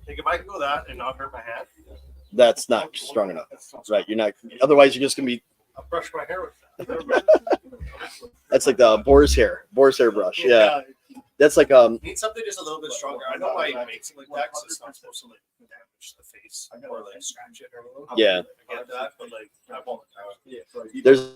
Like if I can go that and not hurt my hand, that's not strong enough. Right? You're not. Otherwise, you're just gonna be. I'll brush my hair with that. That's like the boar's hair brush. Yeah. That's like Need something just a little bit stronger. I know why he makes it like that because it's not supposed to like damage the face or like scratch it or anything. Yeah. I get that, but like I won't. there's.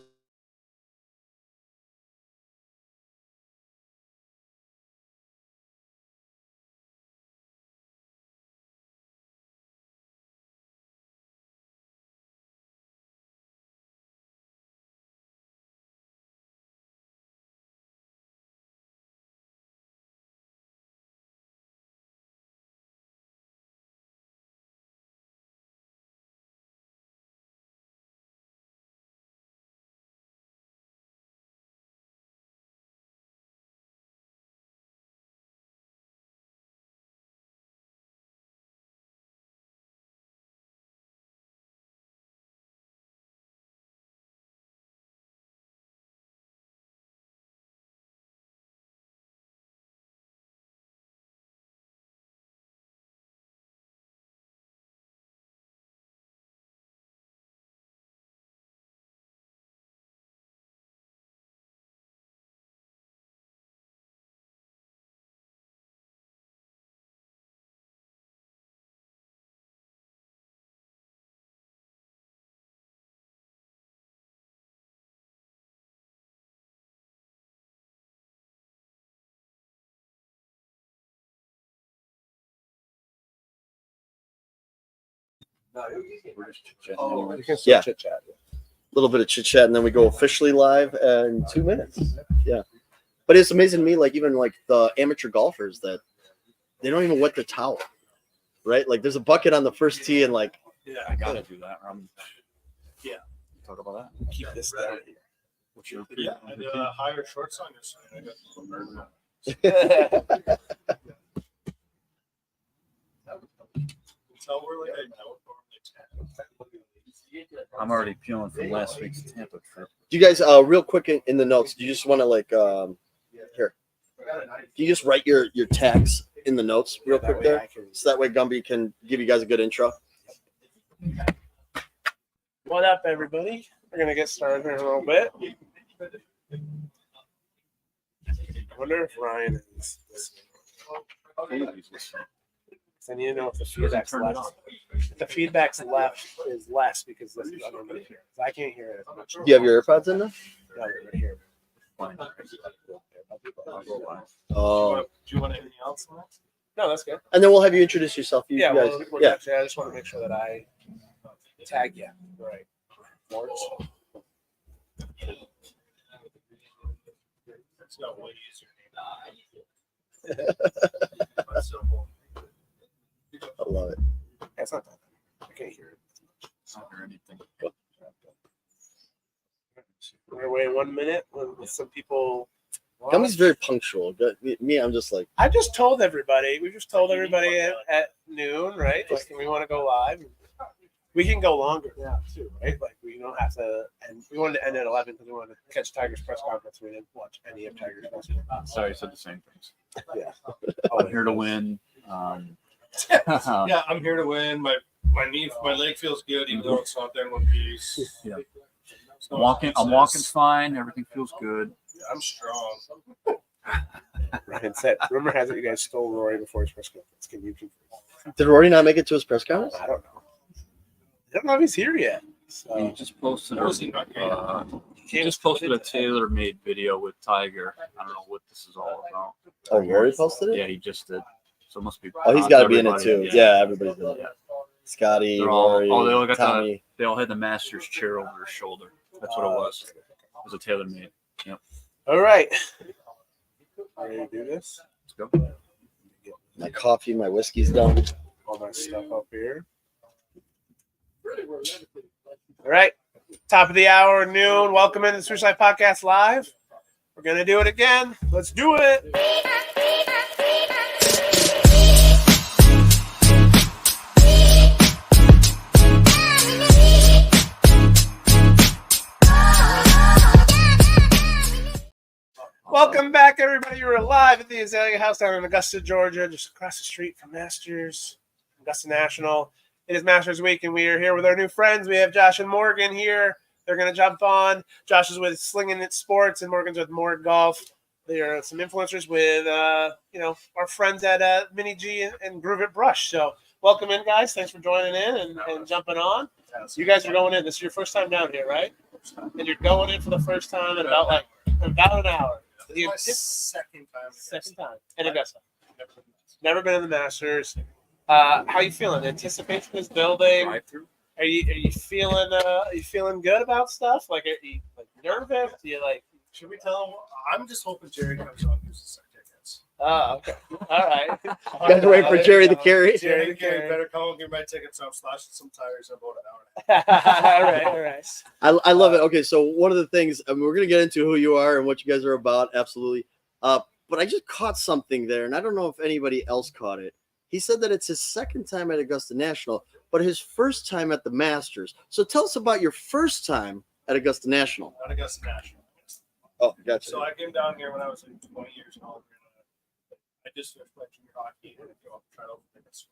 Yeah. A little bit of chit chat, and then we go officially live in 2 minutes. Yeah. But it's amazing to me, like even like the amateur golfers that they don't even wet the towel, right? Like there's a bucket on the first tee, and like I gotta do that. Yeah. Talk about that. Keep this down. What's your I did a higher shorts on your side. I got tell we're like I'm already peeling from last week's Tampa trip. Do you guys real quick in the notes, do you just want to like here? Do you just write your tags in the notes real quick there? So that way Gumby can give you guys a good intro. What up, everybody? We're gonna get started in a little bit. I wonder if Ryan is listening. I need to know if the feedback's left. If the feedback's left is less because this is under here. I can't hear it as much. Do you have your AirPods in there? No, right here. Oh. Do you want anything else? No, that's good. And then we'll have you introduce yourself. You Yeah, guys. we're actually, I just want to make sure that I tag you. Right. Morts. It's got way easier. I love it. That's not that bad. I can't hear it. I don't hear anything. We're waiting 1 minute with some people. Gummy's very punctual. Me, I'm just like. I just told everybody. We just told everybody at noon, right? Like, we want to go live. We can go longer now too, right? Like we don't have to. And we wanted to end at 11 because we wanted to catch Tiger's press conference. We didn't watch any of Tiger's press conference. Sorry, I said the same things. Yeah. I'm here to win. Yeah, I'm here to win. My leg feels good, even though it's not there in one piece. Yeah. I'm walking fine. Everything feels good. I'm strong. Ryan said, rumor has it you guys stole Rory before his press conference. Can you confirm? Did Rory not make it to his press conference? I don't know. I don't know if he's here yet. So. He just posted a a tailor-made video with Tiger. I don't know what this is all about. Oh, Rory posted it? Yeah, he just did. So it must be. Oh, he's got to be in it too. Yeah, everybody's in it. Yeah. Scotty, Rory, they all got Tommy. they all had the Masters chair over their shoulder. That's what it was. It was a tailor-made. Yep. All right. Ready to do this? Let's go. My coffee, my whiskey's done. All my stuff up here. All right. Top of the hour, noon. Welcome into the Swoosh Life Podcast Live. We're going to do it again. Let's do it. Welcome back, everybody. You're live at the Azalea House down in Augusta, Georgia, just across the street from Masters Augusta National. It is Masters Week, and we are here with our new friends. We have Josh and Morgan here. They're going to jump on. Josh is with Slinging It Sports, and Morgan's with More Golf. They are some influencers with, our friends at Mini G and Groove It Brush. So welcome in, guys. Thanks for joining in and jumping on. You guys are going in. This is your first time down here, right? And you're going in for the first time in about an hour. It's my second time. Second time in Augusta. Never been in the Masters. How you feeling? Anticipation is building. Are you feeling good about stuff? Like, are you nervous? Do you like? Should we tell him? I'm just hoping Jerry comes on and uses our tickets. Oh, okay. All right. You guys waiting for Jerry the Carry? Jerry the Carry better come and get my tickets. So I'm slashing some tires in about an hour. all right. I love it. Okay, so one of the things we're gonna get into who you are and what you guys are about, absolutely. But I just caught something there, and I don't know if anybody else caught it. He said that it's his second time at Augusta National, but his first time at the Masters. So tell us about your first time at Augusta National. Not Augusta National. Oh, gotcha. So I came down here when I was like 20 years old. I just finished my junior hockey and I tried out for this.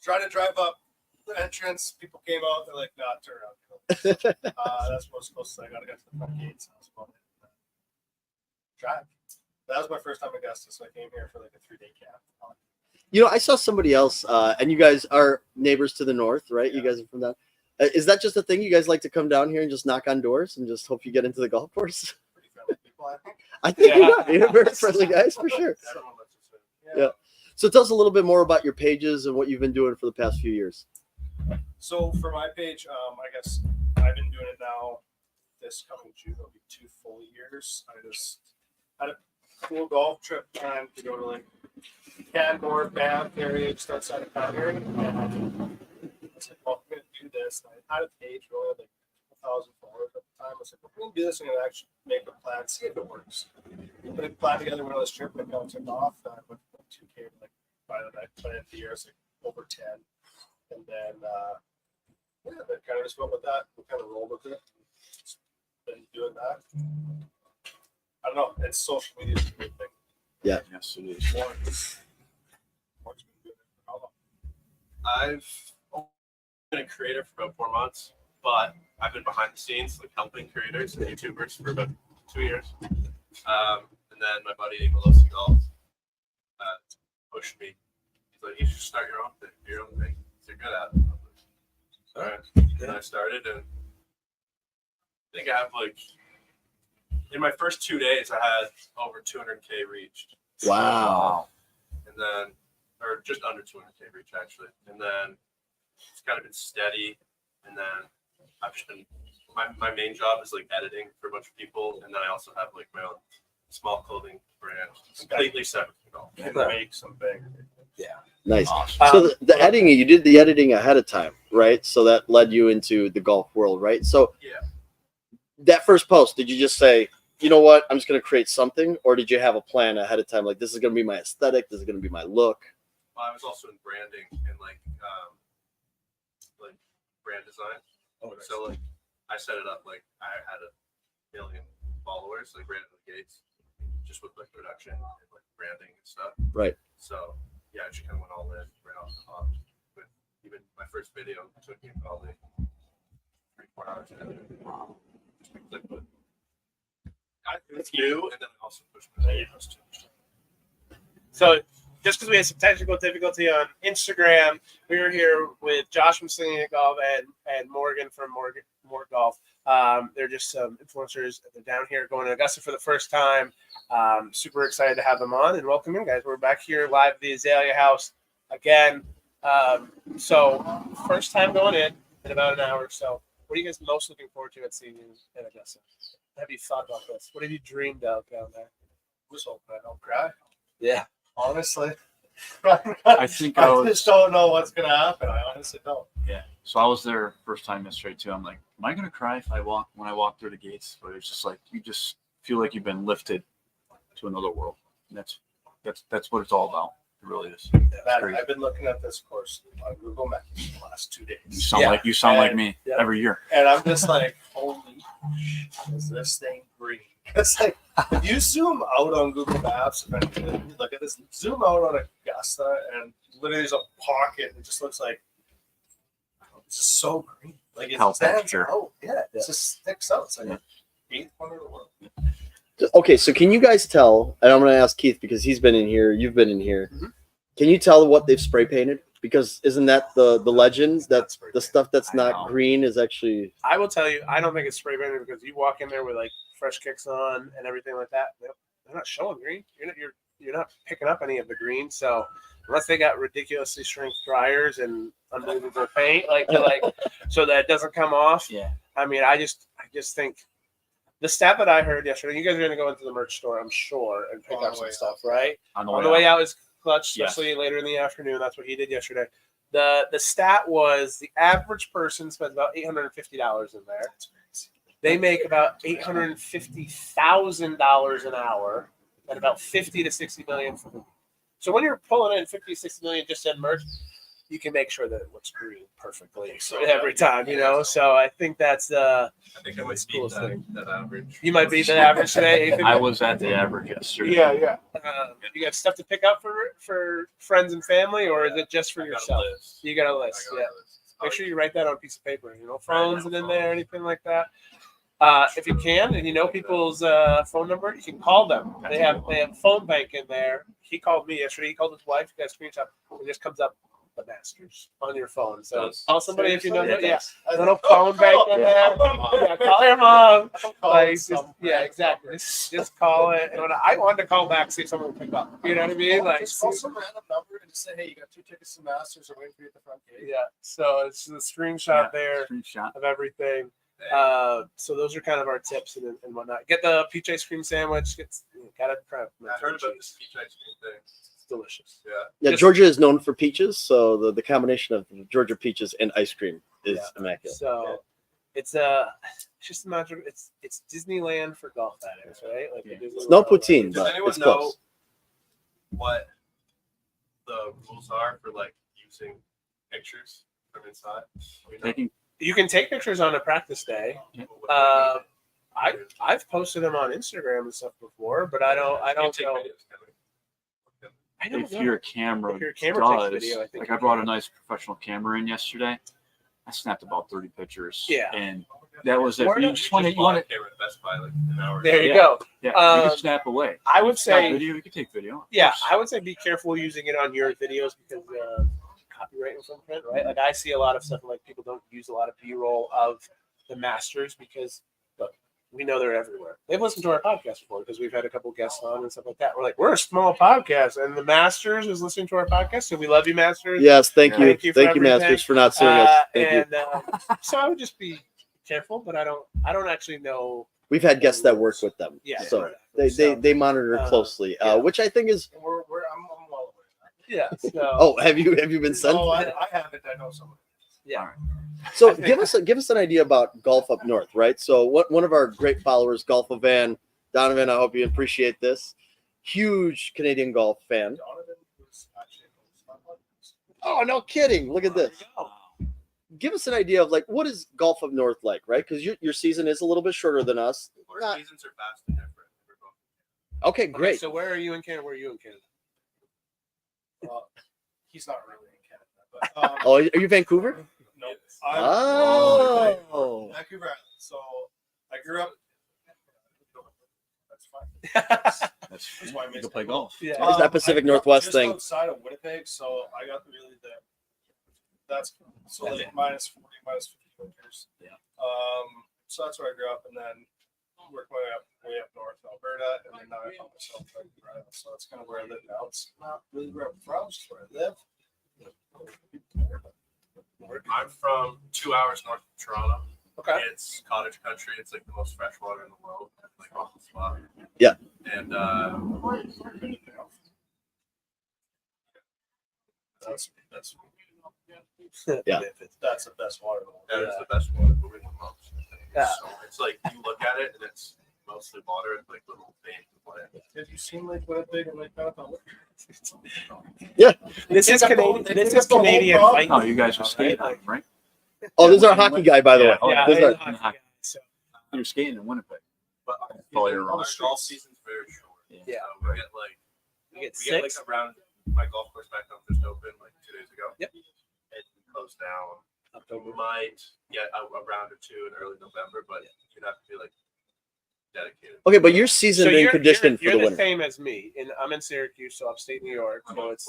Trying to drive up the entrance, people came out. They're like, "Nah, turn around." That's what's supposed to say. I gotta get to the front gates. I was about to drive. That was my first time at Augusta, so I came here for like a 3-day camp. You know, I saw somebody else, and you guys are neighbors to the north, right? Yeah. You guys are from down. Is that just a thing? You guys like to come down here and just knock on doors and just hope you get into the golf course? Pretty friendly people, I think. I think you're very friendly guys for sure. Yeah. So tell us a little bit more about your pages and what you've been doing for the past few years. So for my page, I guess I've been doing it now. This coming June will be 2 full years. I just had a cool golf trip time to go to like Canmore, Banff area, just outside of Calgary. And I was like, well, I'm going to do this. And I had a page really like 1,000 followers at the time. I was like, well, we're going to do this and actually make a plan, see if it works. Put a plan together, went on this trip, and it kind of took off. I went from 2K like by the end of the year, it's like over 10. And then, then kind of just went with that. We kind of rolled with it. Just been doing that. I don't know. It's social media is a good thing. Yeah. Yes, it is. Mark's been doing it for how long? I've been a creator for about 4 months, but I've been behind the scenes, like helping creators and YouTubers for about 2 years. And then my buddy Melissa Golf pushed me. He's like, "You should start your own thing, you're good at it." All right. And I started, and I think I have like in my first 2 days, I had over 200K reached. Wow. And then, or just under 200K reach actually. And then it's kind of been steady. And then I've just been, my main job is like editing for a bunch of people. And then I also have like my own small clothing brand, completely separate from golf. Can make something. Nice. Awesome. So the editing, you did the editing ahead of time, right? So that led you into the golf world, right? So Yeah. that first post, did you just say, you know what, I'm just going to create something? Or did you have a plan ahead of time? Like, this is going to be my aesthetic. This is going to be my look. Well, I was also in branding and like brand design. So like I set it up like I had 1 million followers, like right out of the gates, just with like production and like branding and stuff. Right. So yeah, I just kind of went all in right off the hop. With even my first video took me probably 3-4 hours. It's new, and then I also pushed my videos too. So just because we had some technical difficulty on Instagram, we were here with Josh from Slinging It Golf and Morgan from More Golf. They're just some influencers. They're down here going to Augusta for the first time. Super excited to have them on and welcome in, guys. We're back here live at the Azalea house again. So first time going in about an hour or so. What are you guys most looking forward to at seeing in Augusta? Have you thought about this? What have you dreamed of down there? I was hoping I don't cry. Yeah. Honestly. I think I was. just don't know what's going to happen. I honestly don't. Yeah. So I was there first time yesterday too. I'm like, am I gonna cry if when I walk through the gates? But it's just like you just feel like you've been lifted to another world. And that's what it's all about. It really is. Man, I've been looking at this course on Google Maps the last 2 days. You sound like me every year. And I'm just like, holy shit, is this thing green? It's like, if you zoom out on Google Maps, look at this, zoom out on Augusta, and literally there's a pocket. It just looks like it's just so green. Like it Cow stands pasture. out. Yeah, it just sticks out. It's like an eighth wonder of the world. Okay, so can you guys tell? And I'm going to ask Keith because he's been in here. You've been in here. Mhm. Can you tell what they've spray painted? Because isn't that the legend that the stuff that's I not know. green is actually? I will tell you, I don't think it's spray painted because you walk in there with like fresh kicks on and everything like that. They're not showing green. You're not picking up any of the green. So unless they got ridiculously shrink dryers and unbelievable paint, so that it doesn't come off. Yeah. I mean, I just think the stat that I heard yesterday. You guys are going to go into the merch store, I'm sure, and pick On up the some way stuff, out. right? On On the way out is clutch, Yes. especially later in the afternoon. That's what he did yesterday. The stat was the average person spends about $850 in there. They make about $850,000 an hour and about 50 to 60 million for them. So when you're pulling in 50 to 60 million just in merch, you can make sure that it looks green perfectly every time, So I think that's I think I might That's beat coolest thing. that average. you might be the average today. I was at the average yesterday. Yeah. You got stuff to pick up for friends and family, or is it just for I got a yourself? list. You got a I list, got a yeah. list. Make sure you write that on a piece of paper. Phones and in there, anything like that. If you can, and you know people's phone number, you can call them. They have phone bank in there. He called me yesterday. He called his wife. You got a screenshot. It just comes up the Masters on your phone. So call somebody if you know. Yeah, a little phone bank in there. Yeah, call your mom. Exactly. Just call it. And I wanted to call back, see if someone would pick up. You know what I mean? Just call some random number and just say, hey, you got 2 tickets to Masters or waiting for you at the front gate. Yeah. So it's the screenshot there Screenshot. of everything. So those are kind of our tips and whatnot. Get the peach ice cream sandwich. Gotta try it. I heard about this peach ice cream thing. It's delicious. Yeah. Yeah, Just- Georgia is known for peaches, so the combination of Georgia peaches and ice cream is immaculate. So it's just a matter of it's Disneyland for golf addicts, right? Like Yeah. It's no poutine, Does but anyone it's know close. what the rules are for using pictures from inside? Taking You can take pictures on a practice day. I've posted them on Instagram and stuff before, but I don't know. I don't if know. your camera, If your camera takes does, video, I think like you I brought a can. nice professional camera in yesterday. I snapped about 30 pictures. Yeah. And that was it. Where You do- just want to, you want it. camera at Best Buy an hour. There you Yeah. go. Yeah. You Um, can snap away. I would It's got say, video. You can take video. of yeah, course. I would say be careful using it on your videos because copyright infringement, right? Like I see a lot of stuff like people don't use a lot of B-roll of the Masters because look, we know they're everywhere. They've listened to our podcast before because we've had a couple guests on and stuff like that. We're like, we're a small podcast, and the Masters is listening to our podcast, so we love you, Masters. Yes, thank you, Thank you for everything. Masters, for not suing us. Thank you. And so I would just be careful, but I don't actually know. We've had guests that work with them, Yeah, so exactly. they monitor closely, yeah. which I think is. And I'm well aware of that. Yeah. So, Oh, have you been sent? No, I haven't. I know someone. yeah. So I think- give us an idea about golf up north, right? So one of our great followers, Golf Van Donovan, I hope you appreciate this. Huge Canadian golf fan. Donovan was actually Oh, no kidding! Look at this. Give us an idea of what is golf up north like, right? Because your season is a little bit shorter than us. Our seasons are vastly different. We're both- Okay, Okay, great. so where are you in Canada? Where are you in Canada? Well, he's not really in Canada, but Oh, are you Vancouver? no, Oh, Vancouver Island. So I grew up. That's fine. That's why I you missed can play it. golf. Yeah. It's that Pacific I grew up Northwest just thing. outside of Winnipeg, so I got really that's so like minus 40, minus 50 winters. Yeah. So that's where I grew up, and then worked my way up north in Alberta, and then now I found myself in Vancouver Island. So that's kind of where I live now. It's not really where I'm from, it's where I live. I'm from 2 hours north of Toronto. Okay. It's cottage country. It's like the most fresh water in the world. Like off the spot. Yeah. And that's Yeah. That's the best water in the world. that is the best water moving the most. Yeah. So it's like you look at it and it's mostly water and like little veins of land. Have you seen Lake Winnipeg and Lake Marathon? This is They pick up Canadian. the- This they is pick up the whole Canadian problem. fight. Oh, you guys are skating, right? Oh, this is our hockey guy, by the way. Oh, Yeah, This is I our- know hockey guy, so. You're skating in Winnipeg. But Oh, you're our wrong. golf season's very short. Yeah. Yeah. So we get like You get we get like six. around my golf course back home just opened like 2 days ago. Yep. It closed down. October. Might get a round or two in early November, but you'd have to be like dedicated. Okay, but you're seasoned and conditioned you're for the the winter. same as me, and I'm in Syracuse, so upstate New York. So it's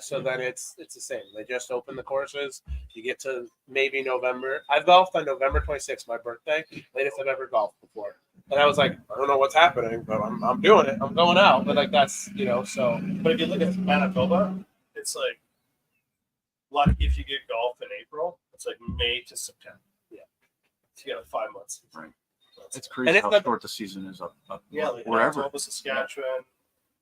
so then it's the same. They just open the courses. You get to maybe November. I've golfed on November 26th, my birthday, latest I've ever golfed before. And I was like, I don't know what's happening, but I'm doing it. I'm going out. But like that's so. But if you look at Manitoba, it's like lucky if you get golf in April. It's like May to September. Yeah, so you got 5 months. Right. That's It's it. crazy And it's how not- short the season is up Yeah, like wherever. Manitoba, Saskatchewan,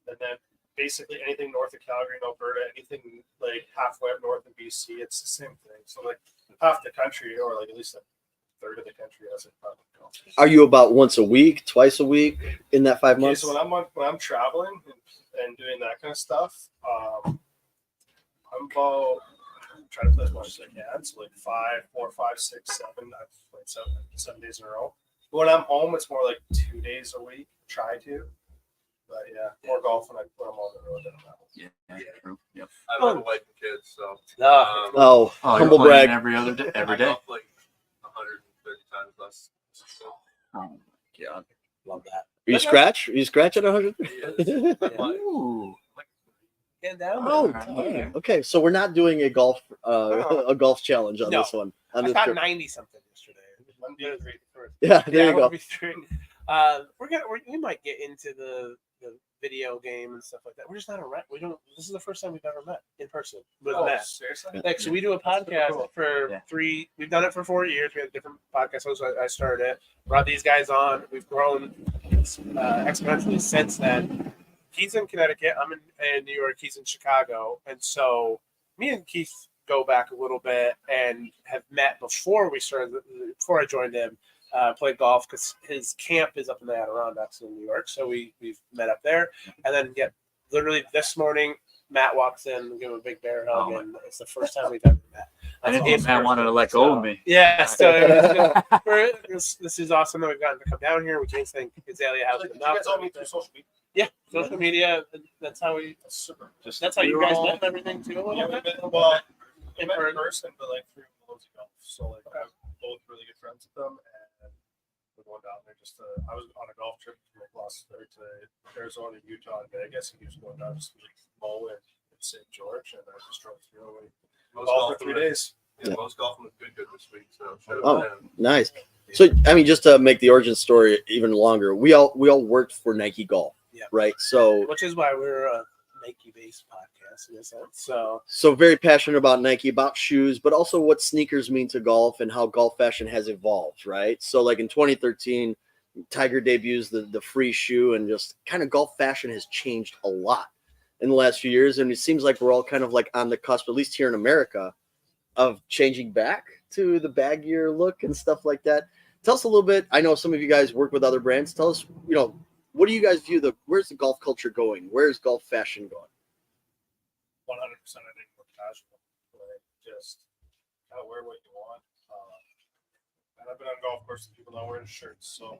and then basically anything north of Calgary and Alberta, anything like halfway up north of BC, it's the same thing. So like half the country, or like at least a third of the country, has a public golf. Are you about once a week, twice a week in that 5 Okay, months? so when I'm traveling and doing that kind of stuff, I'm trying to play as much as I can. So like 4, 5, 6, 7. I've played 7 days in a row. But when I'm home, it's more like 2 days a week. Try to. But yeah, more golf when I put them on the road than on that one. Yeah, true. Yep. I don't have a wife and kids, so No. Oh, Oh, humble you're playing brag. every other day. Every I day. golf like 130 times less. So, Oh my god. Love that. Are you scratch? Are you scratch at 100? Ooh. Get down. Oh, Yeah. okay. So we're not doing a golf challenge on No. this one. On I this got trip. 90 something yesterday. Monday, great for Yeah, there you go. 1v3. We might get into the video game and stuff like that. We're just not around. We don't. This is the first time we've ever met in person with Matt. seriously? Like, so we do a That's pretty podcast cool. for Yeah. 3. We've done it for 4 years. We had different podcast hosts. I started it. Brought these guys on. We've grown exponentially since then. He's in Connecticut. I'm in New York. He's in Chicago. And so me and Keith go back a little bit and have met before I joined him. Played golf because his camp is up in the Adirondacks in New York. So we've met up there. And then literally this morning, Matt walks in and give him a big bear hug. Oh, and it's the first time we've ever met. I didn't That's think Matt wanted to let go of me. Yeah, so this is awesome that we've gotten to come down here. We can't thank Azalea House Like, you enough. guys all meet through social media. Yeah, social media. That's how we. That's super. Just That's how you we were guys all- met and everything too. A Yeah, little we bit. met, well, we met in person, but like through loads of golf. So like I'm both really good friends with them, and we're going down there just to. I was on a golf trip from like to Arizona, Utah, and Vegas, and he was going down just to like Mo and St. George, and I just drove through and most golf for golfing 3 days. Yeah, most golfing was good this week. So shout out Oh. to them. Nice. So, I mean, just to make the origin story even longer, we all worked for Nike Golf, Yeah. right? So Which is why we're a Nike-based podcast in a sense. So very passionate about Nike, about shoes, but also what sneakers mean to golf and how golf fashion has evolved, right? So like in 2013, Tiger debuts the free shoe, and just kind of golf fashion has changed a lot in the last few years. And it seems like we're all kind of like on the cusp, at least here in America, of changing back to the baggier look and stuff like that. Tell us a little bit. I know some of you guys work with other brands. Tell us, what do you guys view where's the golf culture going? Where's golf fashion going? 100%, I think we're casual. Like just kind of wear what you want. And I've been on golf courses, people not wearing shirts, so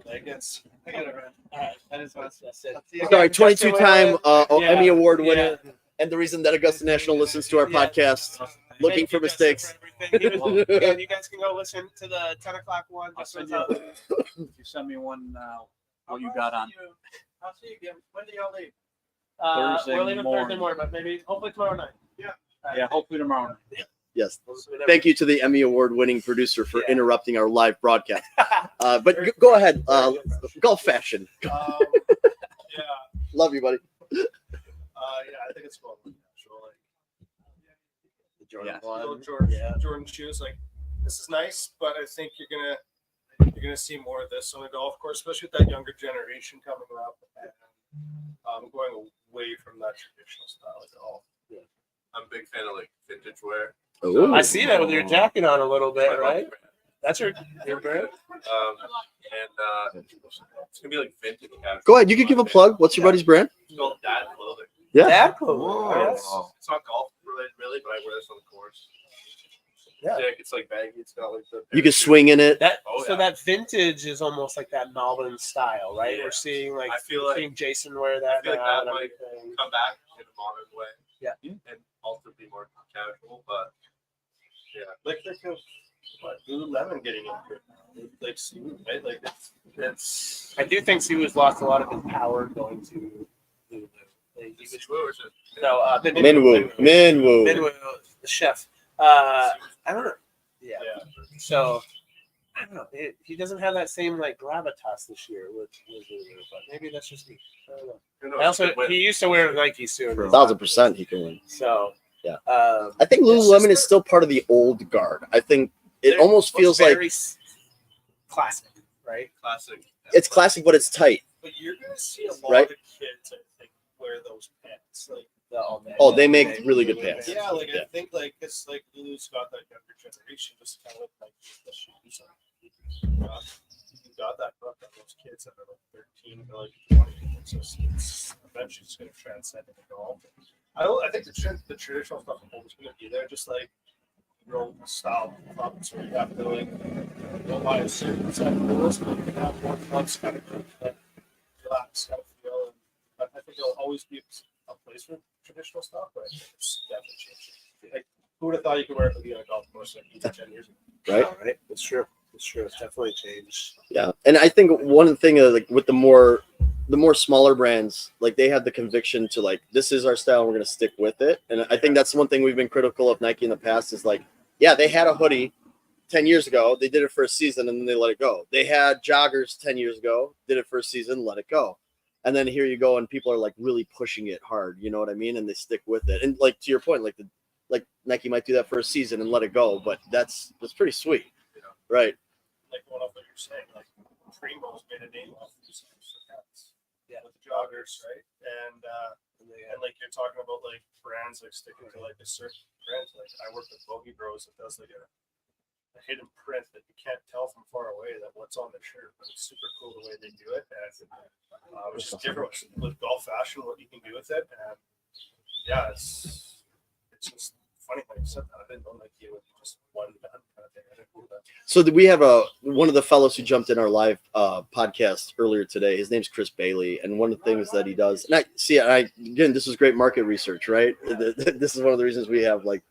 like it's. I got it, man. all right, I just want to say. Sorry, 22-time Yeah. Emmy Award winner, and the reason that Augusta National listens to our Yeah. podcast. Looking Thank for you, Justin, mistakes. for everything. Again, you guys can go listen to the 10 o'clock one. I'll Justin's send you- up. You send me one. What you got on? I'll see you again. When do y'all leave? Thursday We're leaving morning. Thursday morning, but maybe hopefully tomorrow night. Yeah, hopefully tomorrow. Yes. Whatever. Thank you to the Emmy Award winning producer for interrupting our live broadcast. But go ahead. Golf fashion. Yeah, Love you, buddy. yeah, I think it's going natural. Like Yeah. Jordan shoes. Like this is nice, but I think you're gonna see more of this on the golf course, especially with that younger generation coming up, and going away from that traditional style of golf. I'm a big fan of like vintage wear. Ooh. I see that with your jacket on a little bit, right? That's your brand. And it's gonna be like vintage. casual. Go ahead. You can give a plug. What's your buddy's brand? It's called Dad Clothing. Yeah. That clothes. Whoa. It's not golf related really, but I wear this on the course. Yeah. Thick, it's like baggy. It's got like the. You can swing in it. That Oh, so yeah. that vintage is almost like that Melbourne style, right? Yeah. We're seeing like I feel like Jason wear that I feel like now that and might everything. come back in a modern way. Yeah. And also be more casual, but yeah. Like think of what Lululemon getting into it. Like Swoosh, right? Like it's I do think Swoosh lost a lot of his power going to Lulu. Like, he was, no, Minwoo. Minwoo, the chef. I don't know. Yeah. So I don't know. He doesn't have that same like gravitas this year with Lulu, but maybe that's just me. I don't know. I also he used to wear Nikes too. 1,000% he can win. So yeah, I I think Lululemon is still part of the old guard. I think it almost feels like classic, right? Classic. It's classic, but it's tight. But you're gonna see a lot Right? of kids, I think, wear those pants. Like Oh, they make really good pants. yeah, like I think like it's like Lulu's got that younger generation, just kind of like the shoes. You got that book on those kids that are like 13 to like 20. It's eventually just gonna transcend into golf. I think the traditional stuff is always gonna be there, just like real style clubs where you have to like go by a certain set of rules, but you can have more clubs kind of like relax kind of feel. And I think it'll always be a place for traditional stuff, but it's definitely changing. Like, who would have thought you could wear it to be on a golf course like 8 to 10 years ago? Right? Yeah, right. It's true. It's true. It's definitely changed. Yeah, and I think one thing like with the more smaller brands, like they have the conviction to like this is our style, we're gonna stick with it. And I think that's one thing we've been critical of Nike in the past is like, yeah, they had a hoodie 10 years ago, they did it for a season and then they let it go. They had joggers 10 years ago, did it for a season, let it go. And then here you go, and people are like really pushing it hard, you know what I mean? And they stick with it. And like to your point, like Nike might do that for a season and let it go, but that's pretty sweet, right? Like what you're saying, like Primo's made a name off these hats, with the joggers, right? And like you're talking about like brands like sticking to like a certain brand. Like I work with Bogey Bros that does like a hidden print that you can't tell from far away that what's on the shirt, but it's super cool the way they do it. And it's just different with golf fashion, what you can do with it. And yeah, it's just funny how you said that. I didn't know like you would just one done kind of thing. I didn't know that. So we have one of the fellows who jumped in our live podcast earlier today. His name's Chris Bailey, and one of the things that he does, and again, this is great market research, right? This is one of the reasons we have like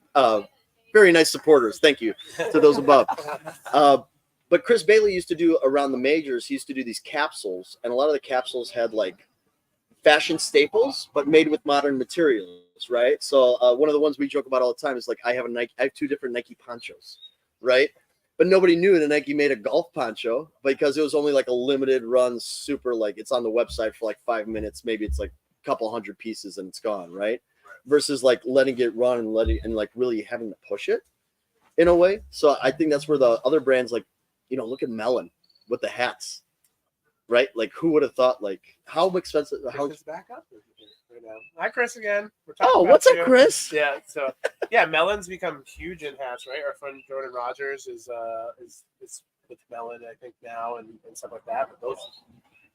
very nice supporters. Thank you to those above. But Chris Bailey used to do around the majors. He used to do these capsules, and a lot of the capsules had like fashion staples, but made with modern materials, right? So one of the ones we joke about all the time is like I have 2 different Nike ponchos, right? But nobody knew that Nike made a golf poncho because it was only like a limited run, super like it's on the website for like 5 minutes. Maybe it's like a couple hundred pieces and it's gone, right? Versus like letting it run and like really having to push it in a way. So I think that's where the other brands like, look at Melon with the hats, right? Like who would have thought like how expensive? How back up right now. Hi, Chris again. What's up, Chris? Yeah. So yeah, Melon's become huge in hats, right? Our friend Jordan Rogers is with Melon, I think now and stuff like that. But those,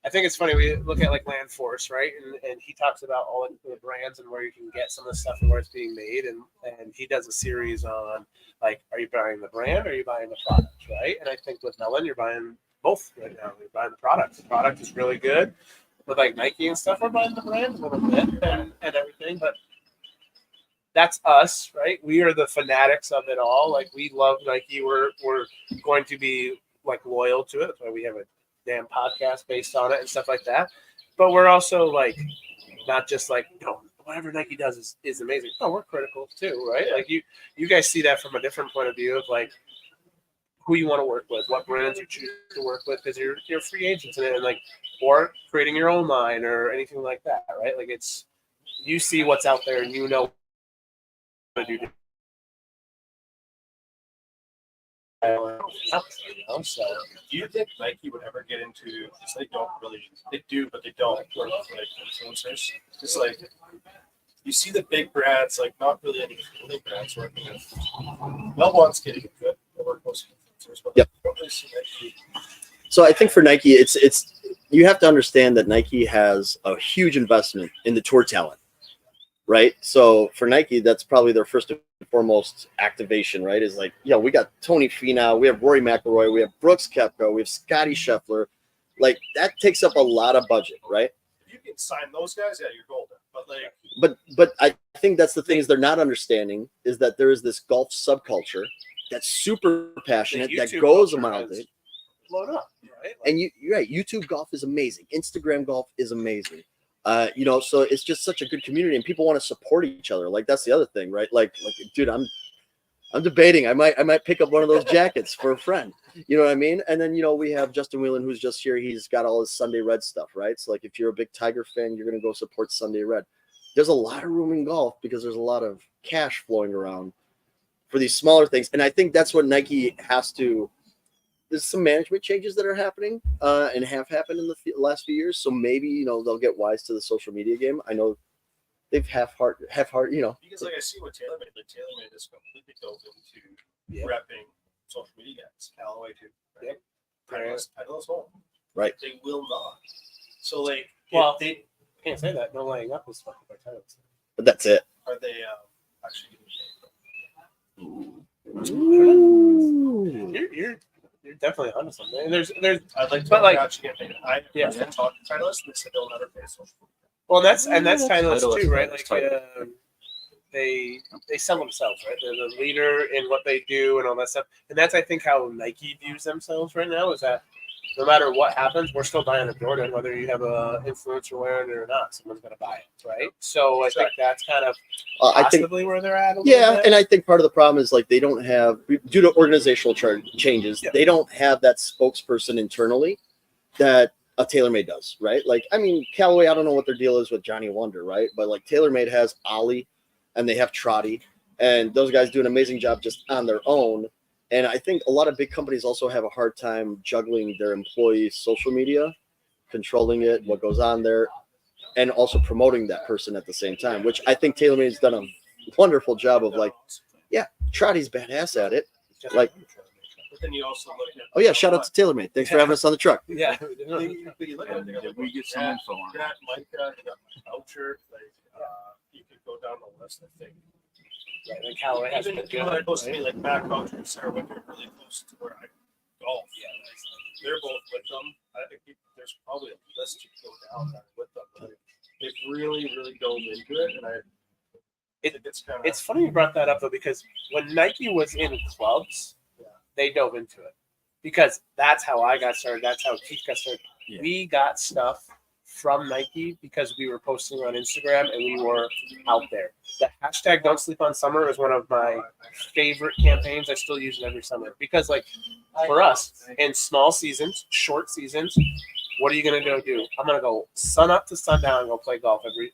I think it's funny. We look at like Land Force, right? And he talks about all the brands and where you can get some of the stuff and where it's being made. And he does a series on like, are you buying the brand or are you buying the product, right? And I think with Melon, you're buying both right now. You're buying the product. The product is really good. With like Nike and stuff, we're buying the brand a little bit and everything. But that's us, right? We are the fanatics of it all. Like we love Nike. We're going to be like loyal to it. That's why we have a damn podcast based on it and stuff like that. But we're also like not just like whatever Nike does is amazing. No, we're critical too, right? Yeah. Like you guys see that from a different point of view of like who you want to work with, what brands you choose to work with, because you're free agents in it, and like or creating your own line or anything like that, right? Like it's you see what's out there and you know what to do. So, do you think Nike would ever get into? Because they don't really, they do, but they don't work with like influencers. Just like you see the big brands, like not really any big brands working with. Melbourne's getting good. They work with influencers, but yep. They don't really see Nike. So I think for Nike, it's you have to understand that Nike has a huge investment in the tour talent, right? So for Nike, that's probably their first and foremost activation, right? Is like, we got Tony Finau, we have Rory McIlroy, we have Brooks Koepka, we have Scotty Scheffler. Like that takes up a lot of budget, right? If you can sign those guys, yeah, you're golden. But but like, But I think that's the thing is they're not understanding is that there is this golf subculture that's super passionate that YouTube goes a culture mile has deep. blown up, right? And you're right. YouTube golf is amazing. Instagram golf is amazing. You know, so it's just such a good community, and people want to support each other. Like that's the other thing, right? Like, dude, I'm debating. I might pick up one of those jackets for a friend. You know what I mean? And then we have Justin Whelan, who's just here. He's got all his Sunday Red stuff, right? So like, if you're a big Tiger fan, you're gonna go support Sunday Red. There's a lot of room in golf because there's a lot of cash flowing around for these smaller things, and I think that's what Nike has to. There's some management changes that are happening and have happened in the last few years. So maybe they'll get wise to the social media game. I know they've half-heart. because like I see what TaylorMade, like TaylorMade is completely built into repping social media guys. Callaway too. Right? Titleist home. Right. They will not. So like, Well, they can't say that. No laying up is fucking by titles. But that's it. are they actually getting paid? You're definitely onto something. And there's I'd like to But, like- actually get paid. I talked to Titleist and they said they'll never pay social media. well, that's Titleist Titleist, too, right? that's Like Titleist. they sell themselves, right? They're the leader in what they do and all that stuff. And that's I think how Nike views themselves right now is that no matter what happens, we're still buying a Jordan, whether you have a influencer wearing it or not. Someone's gonna buy it, right? So I think that's kind of I think possibly where they're at. and I think part of the problem is like they don't have due to organizational changes. Yeah. They don't have that spokesperson internally that a TaylorMade does, right? Like, I mean, Callaway, I don't know what their deal is with Johnny Wonder, right? But like TaylorMade has Ollie and they have Trotty, and those guys do an amazing job just on their own. And I think a lot of big companies also have a hard time juggling their employees' social media, controlling it, what goes on there, and also promoting that person at the same time, which I think TaylorMade's done a wonderful job of like, Trotty's badass at it. Like, But then you also look at oh yeah, shout out to TaylorMade. Thanks for having us on the truck. Yeah. But you look at it, Did we get some info on you got Micah, you got Voucher, like you could go down the list. I think Right, like Callaway has even been people good, that are close to right? me, like Matt Voucher and Sarah Wicker, are really close to where I golf. Yeah, They're both with them. I think there's probably a list you can go down that with them. But they've really, really dove into it, and I think it's kind of It's funny you brought that up though, because when Nike was in clubs, they dove into it because that's how I got started. That's how Keith got started. Yeah. We got stuff from Nike because we were posting on Instagram and we were out there. The hashtag Don't Sleep on Summer is one of my favorite campaigns. I still use it every summer because, like, for us in small seasons, short seasons, what are you gonna go do? I'm gonna go sun up to sundown and go play golf every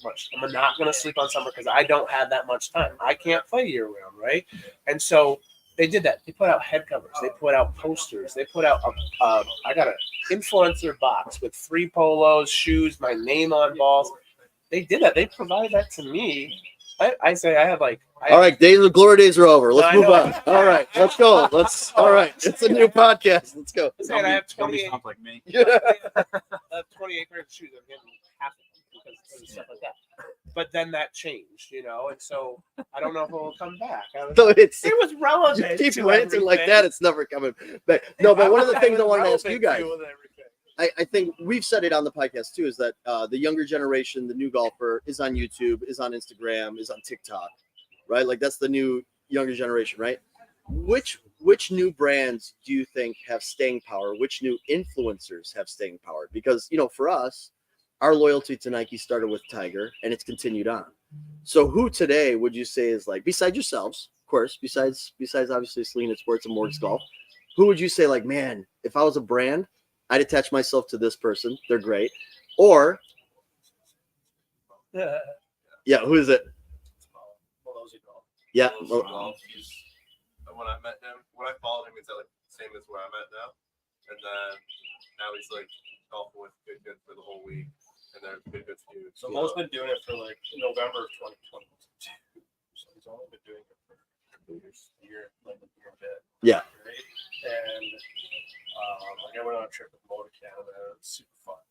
much. I'm not gonna sleep on summer because I don't have that much time. I can't play year round, right? And so they did that. They put out head covers. They put out posters. They put out I got an influencer box with 3 polos, shoes, my name on balls. They did that. They provided that to me. I say I have like. All right, the glory days are over. Let's No, move I on. know. All right, let's go. All right, it's a new podcast. Let's go. I have Don't be 28. sound like me. Yeah. I have 28 pairs of shoes. I'm getting half of them because of stuff like that. But then that changed, and so I don't know if it will come back. So It was relevant. keep to ranting like everything. that, it's never coming back. No, but one of the It things I was wanted to ask you relevant guys, to everything. I think we've said it on the podcast too, is that the younger generation, the new golfer, is on YouTube, is on Instagram, is on TikTok, right? Like that's the new younger generation, right? Which new brands do you think have staying power? Which new influencers have staying power? Because for us, our loyalty to Nike started with Tiger, and it's continued on. So who today would you say is like, besides yourselves, of course, besides obviously Selena Sports and Morgs Golf, who would you say like, man, if I was a brand, I'd attach myself to this person. They're great. Or yeah, who is it? Yeah. When I met him, when I followed him, he's at like the same as where I'm at now, and then now he's like golfing with good for the whole week, and they're good dudes. So Mo's been doing it for like November of 2022. So he's only been doing it for a year and a bit. Yeah. Right? And like I went on a trip with Mo to Canada. It was super fun.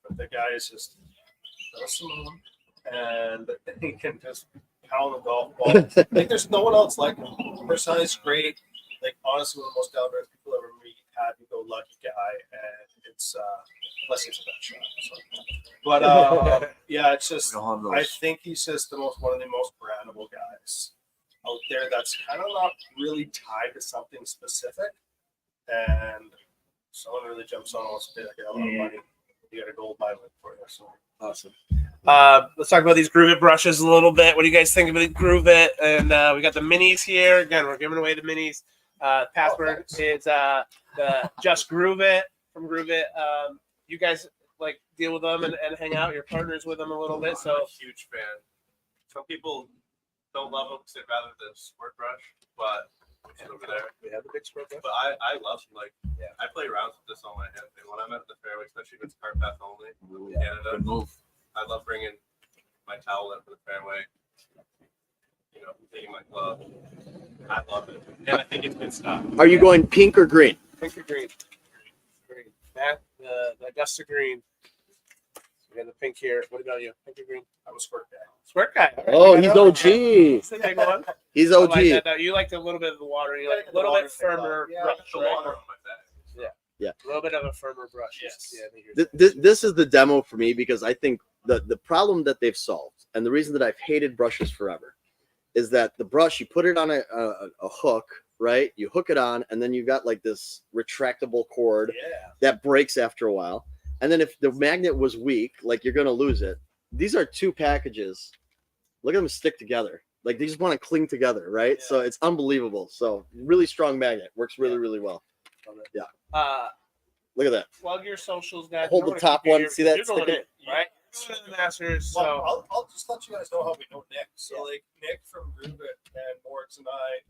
But the guy is just awesome, and he can just pound the golf ball. Like there's no one else like him. Personality's great. Like honestly, one of the most down to earth people ever meet. Happy-go-lucky guy, and it's unless he's a bad shot. So. But Yeah, it's just We all have I those. think he's just one of the most brandable guys out there. That's kind of not really tied to something specific, and someone really jumps on us. Like, I got a lot of money. You got a gold mine for you. So Awesome. Let's talk about these Groove It brushes a little bit. What do you guys think of the Groove It? And we got the minis here. Again, we're giving away the minis. Password is the Just Groove It from Groove It. You guys like deal with them and hang out. Your partners with them a little bit. I'm So a huge fan. Some people don't love them because they'd rather the squirt brush, but which is over there. we have the big squirt brush. But I love I play rounds with this on my hand. And when I'm at the fairway, especially if it's cart path only in Canada, Good move. I love bringing my towel in for the fairway. You know, taking my glove. I love it, and I think it's good stuff. Are you going pink or green? Pink or green? Green. That the Augusta green. We got the pink here. What about you? Pink or green? I'm a squirt guy. Squirt guy. All right, Oh, we he's got OG. He's the big one. He's I like OG. that, though. You like a little bit of the water. You like a little bit firmer Yeah, brush, The right? water on my back. Yeah. A little bit of a firmer brush. Yes. Yeah, I think you're This is the demo for me because I think the problem that they've solved and the reason that I've hated brushes forever is that the brush, you put it on a hook, right? You hook it on and then you got like this retractable cord Yeah. that breaks after a while. And then if the magnet was weak, like you're going to lose it. These are two packages. Look at them stick together. Like they just want to cling together, right? Yeah. So it's unbelievable. So really strong magnet. Works really, really well. Yeah. Look at that. plug your socials, guys. Hold We don't the wanna top keep you one. here See because that You're going in, sticking? right? You're going to the Masters. So Well, I'll just let you guys know how we know Nick. So like Nick from Groove It and Morgs and I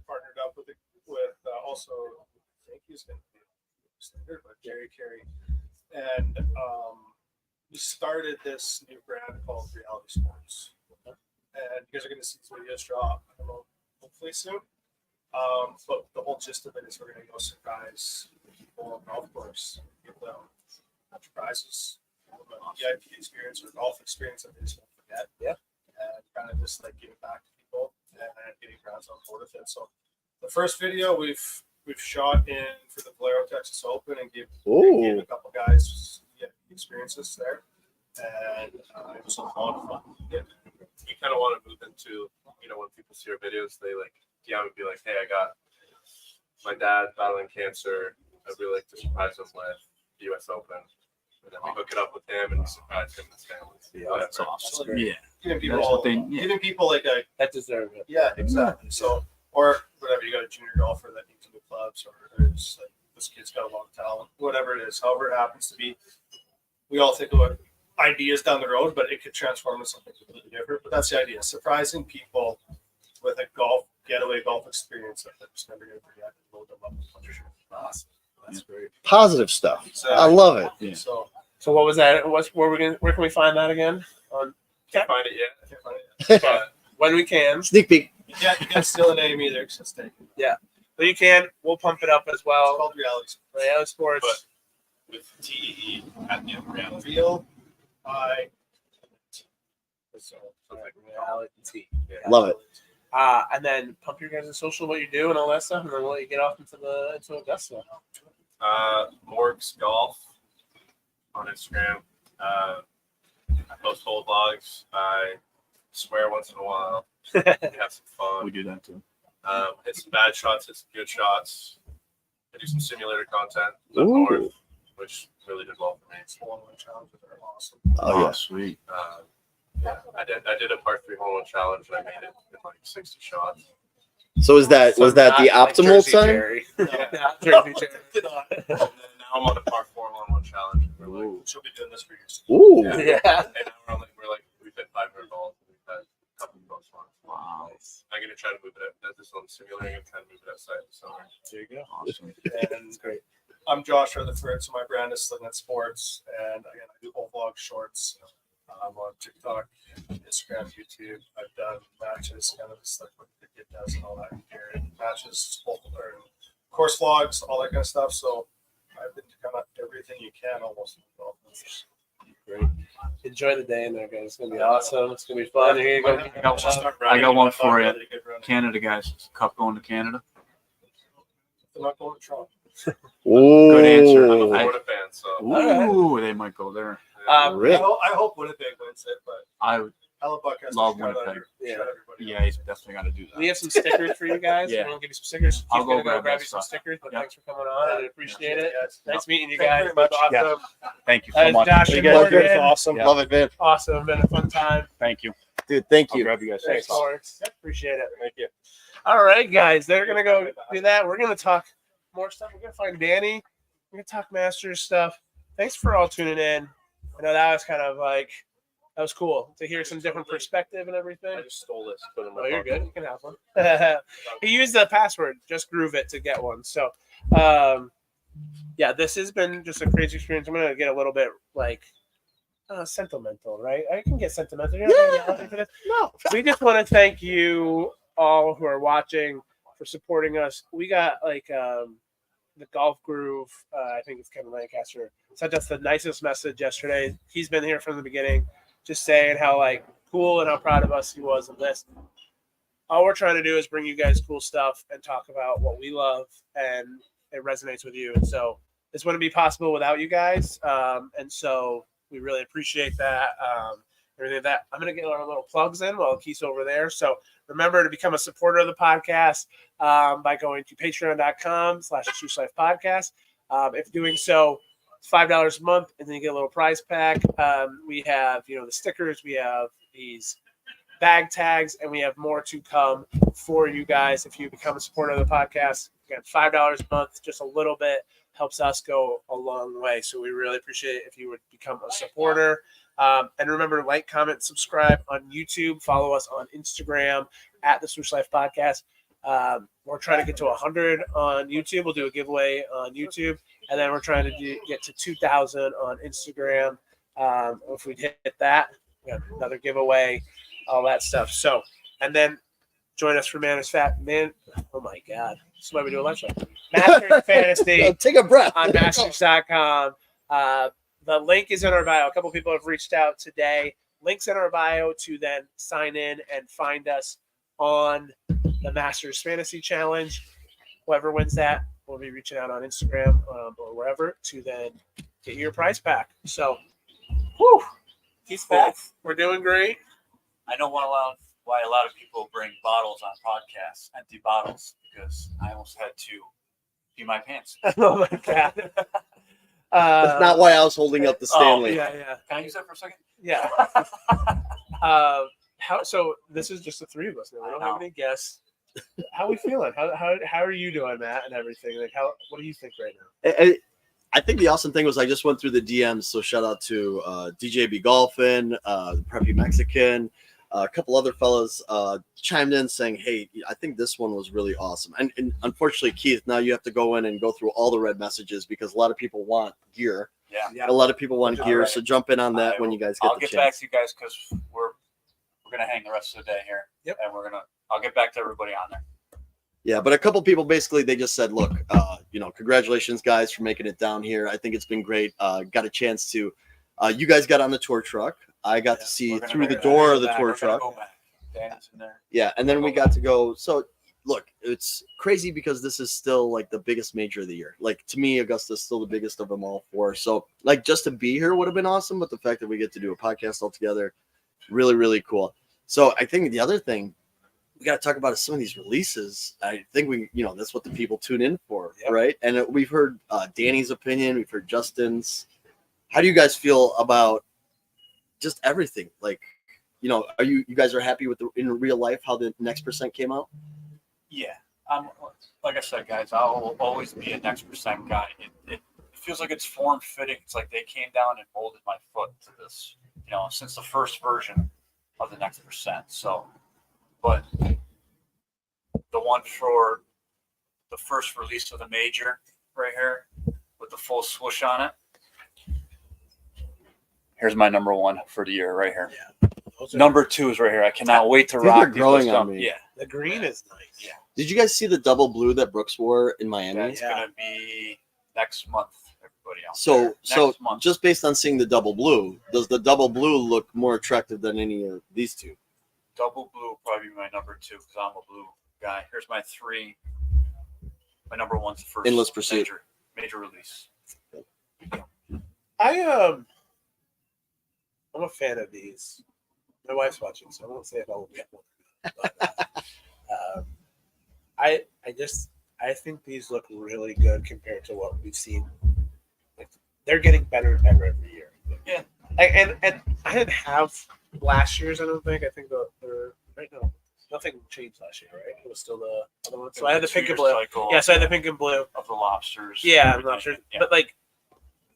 partnered up with also I think he's going to be standard, but Jerry Carey, and we started this new brand called Reality Sports. And you guys are going to see these videos drop, I don't know, hopefully soon. But the whole gist of it is we're going to go surprise people on the golf course, give them prizes, VIP experience or golf experience that they just won't forget. Yeah. And kind of just like give it back to people and getting crowds on board with it. So the first video we've shot in for the Valero Texas Open and gave a couple guys experiences there. And it was a lot of fun. Yeah. We kind of want to move into, when people see our videos, they like DM and be like, hey, I got my dad battling cancer. I'd really like to surprise him with the US Open. And then we hook it up with him and surprise him and his family. Yeah, that's awesome. Yeah, Giving people, that's what they. Yeah. giving people like a that deserves it. yeah, exactly. So or whatever, you got a junior golfer that needs new clubs, or there's like this kid's got a lot of talent, whatever it is, however it happens to be. We all think about ideas down the road, but it could transform into something completely different. But that's the idea: surprising people with a getaway golf experience that they're just never going to forget. Load them up with a bunch of shit. Awesome. That's great. Positive stuff. Exactly. I love it. Yeah. So what was that? Where can we find that again? On Can't find it yet. I can't find it. But when we can. Sneak peek. You can't steal a name either, because it's taken. But you can. We'll pump it up as It's well. called Reality Reality Sports. But with TEE at the end of reality. Real I. So like Reality T. Love it. And then pump your guys' social, what you do, and all that stuff, and then we'll let you get off into Augusta. Morgs Golf on Instagram. I post whole vlogs. I swear once in a while. We have some fun. We do that too. Hit some bad shots, hit some good shots. I do some simulator content up Ooh. north, which really did well for me. It's one-on-one challenges that are awesome. Oh yeah. Sweet. Yeah, I did a par 3 hole-in challenge and I made it in like 60 shots. So was that the optimal Jersey time? Jerry. Yeah, Jersey Jerry. And then now I'm on a par 4 hole-in challenge. We're like, She'll be doing this for years. Ooh. Yeah. and now we've hit 500 balls. We've had a couple of close ones. Wow. I'm gonna try to move it out. This on the simulator. I'm trying to move it outside the summer. There you go. Awesome. And great. I'm Josh Rutherford, so my brand is Slingnet Sports, and again, I do whole vlog shorts. I'm on TikTok, Instagram, YouTube. I've done matches, kind of just like what the kid does and all that. Matches, course vlogs, all that kind of stuff. So I've been to kind of everything you can almost. Great. Enjoy the day in there, guys. It's gonna be awesome. It's gonna be fun. You're gonna go. I got one for you. Canada guys, cup going to Canada. They're not going to Toronto. Good answer. I'm a I- Florida fan, so Ooh, they might go there. Really? I hope Winnipeg wins it, but I would Hellebuck has love to shut Winnipeg. everybody. Yeah, he's definitely got to do We that. have some stickers for you guys. Yeah. We're gonna give you some stickers. I'll Keith's go gonna grab grab that you some stuff. stickers. But Yeah. thanks for coming on. I appreciate it. Yeah. Nice meeting you Thank guys. you very much. Awesome. Thank you so That is much. Josh You and guys are Morgan. awesome. Yeah. Love it, man. Awesome. Been a fun time. Thank you. Dude, thank I'll you. grab you guys. Thanks, Thanks. Lawrence. Appreciate it. Thank you. All right, guys. They're gonna go do that. We're gonna talk more stuff. We're gonna find Danny. We're gonna talk Masters stuff. Thanks for all tuning in. I know that was kind of like that was cool to hear some different perspective and everything. I just stole this. Put it in my Oh, you're pocket. good. You can have one. He used the password, just groove it to get one. So, yeah, this has been just a crazy experience. I'm gonna get a little bit like sentimental, right? I can get sentimental. You're not gonna yell at me for this? No. We just want to thank you all who are watching for supporting us. We got like the Golf Groove. I think it's Kevin Lancaster sent us the nicest message yesterday. He's been here from the beginning, just saying how like cool and how proud of us he was of this. All we're trying to do is bring you guys cool stuff and talk about what we love, and it resonates with you. And so this wouldn't be possible without you guys. And so we really appreciate that. Everything that I'm going to get our little plugs in while Keith's over there. So remember to become a supporter of the podcast by going to patreon.com/SwooshLifePodcast. If doing so, it's $5 a month, and then you get a little prize pack. We have, the stickers, we have these bag tags, and we have more to come for you guys if you become a supporter of the podcast. Again, $5 a month, just a little bit helps us go a long way. So we really appreciate it if you would become a supporter. And remember to like, comment, subscribe on YouTube. Follow us on Instagram at the Swoosh Life Podcast. We're trying to get to 100 on YouTube. We'll do a giveaway on YouTube. And then we're trying to get to 2,000 on Instagram. If we hit that, we have another giveaway, all that stuff. So, and then join us for Man is Fat. Man, oh my God. This is why we do a live show. Masters Fantasy Take a breath. on Masters.com. The link is in our bio. A couple people have reached out today. Links in our bio to then sign in and find us on the Masters Fantasy Challenge. Whoever wins that will be reaching out on Instagram or wherever to then get your prize pack. So, whew, He's back. we're doing great. I know why a lot of people bring bottles on podcasts, empty bottles, because I almost had to pee my pants. Oh my God. That's not why I was holding up the Stanley. Yeah, yeah. Can I use that for a second? Yeah. So this is just the three of us now. We don't have any guests. How are we feeling? How are you doing, Matt, and everything? Like, what do you think right now? I think the awesome thing was I just went through the DMs. So shout out to DJ B Golfin, the Preppy Mexican, a couple other fellas chimed in saying, "Hey, I think this one was really awesome." And unfortunately, Keith, now you have to go in and go through all the red messages because a lot of people want gear. Yeah. A lot of people want gear. Alright. So jump in on that when you guys get I'll the get chance. back to you guys because we're gonna hang the rest of the day here. Yep. And I'll get back to everybody on there. Yeah, but a couple people basically they just said, "Look, congratulations guys for making it down here. I think it's been great. Got a chance to, you guys got on the tour truck. I got to see We're gonna through the go door back. of the tour We're gonna truck. go back. Dan's in there. Yeah, and then we got to go. So look, it's crazy because this is still like the biggest major of the year. Like to me, Augusta's still the biggest of them all four. So like just to be here would have been awesome, but the fact that we get to do a podcast all together, really, really cool. So I think the other thing we got to talk about is some of these releases. I think that's what the people tune in for, right? And we've heard Danny's opinion, we've heard Justin's. How do you guys feel about just everything? Like, are you guys are happy with in real life how the next percent came out? Yeah. Like I said, guys, I'll always be a next percent guy. It feels like it's form fitting. It's like they came down and molded my foot to this, since the first version of the next percent. So, but the one for the first release of the major right here with the full swoosh on it. Here's my number one for the year right here. Yeah. Number two is right here. I cannot wait to These are rock these growing with on them. me. Yeah. The green is nice. Yeah. Did you guys see the double blue that Brooks wore in Miami? That's gonna be next month, everybody else. So Next month. just based on seeing the double blue, does the double blue look more attractive than any of these two? Double blue will probably be my number two because I'm a blue guy. Here's my three. My number one's the first Endless Pursuit. major. major release. I'm a fan of these. My wife's watching, so I won't say if I will get one. But, I think these look really good compared to what we've seen. Like, they're getting better and better every year. Yeah. And I didn't have last year's. I don't think. I think they're right now. Nothing changed last year, right? It was still the other one. So I had the pink and blue. Yeah, so I had the pink and blue of the lobsters. Yeah, I'm not sure, Yeah. but like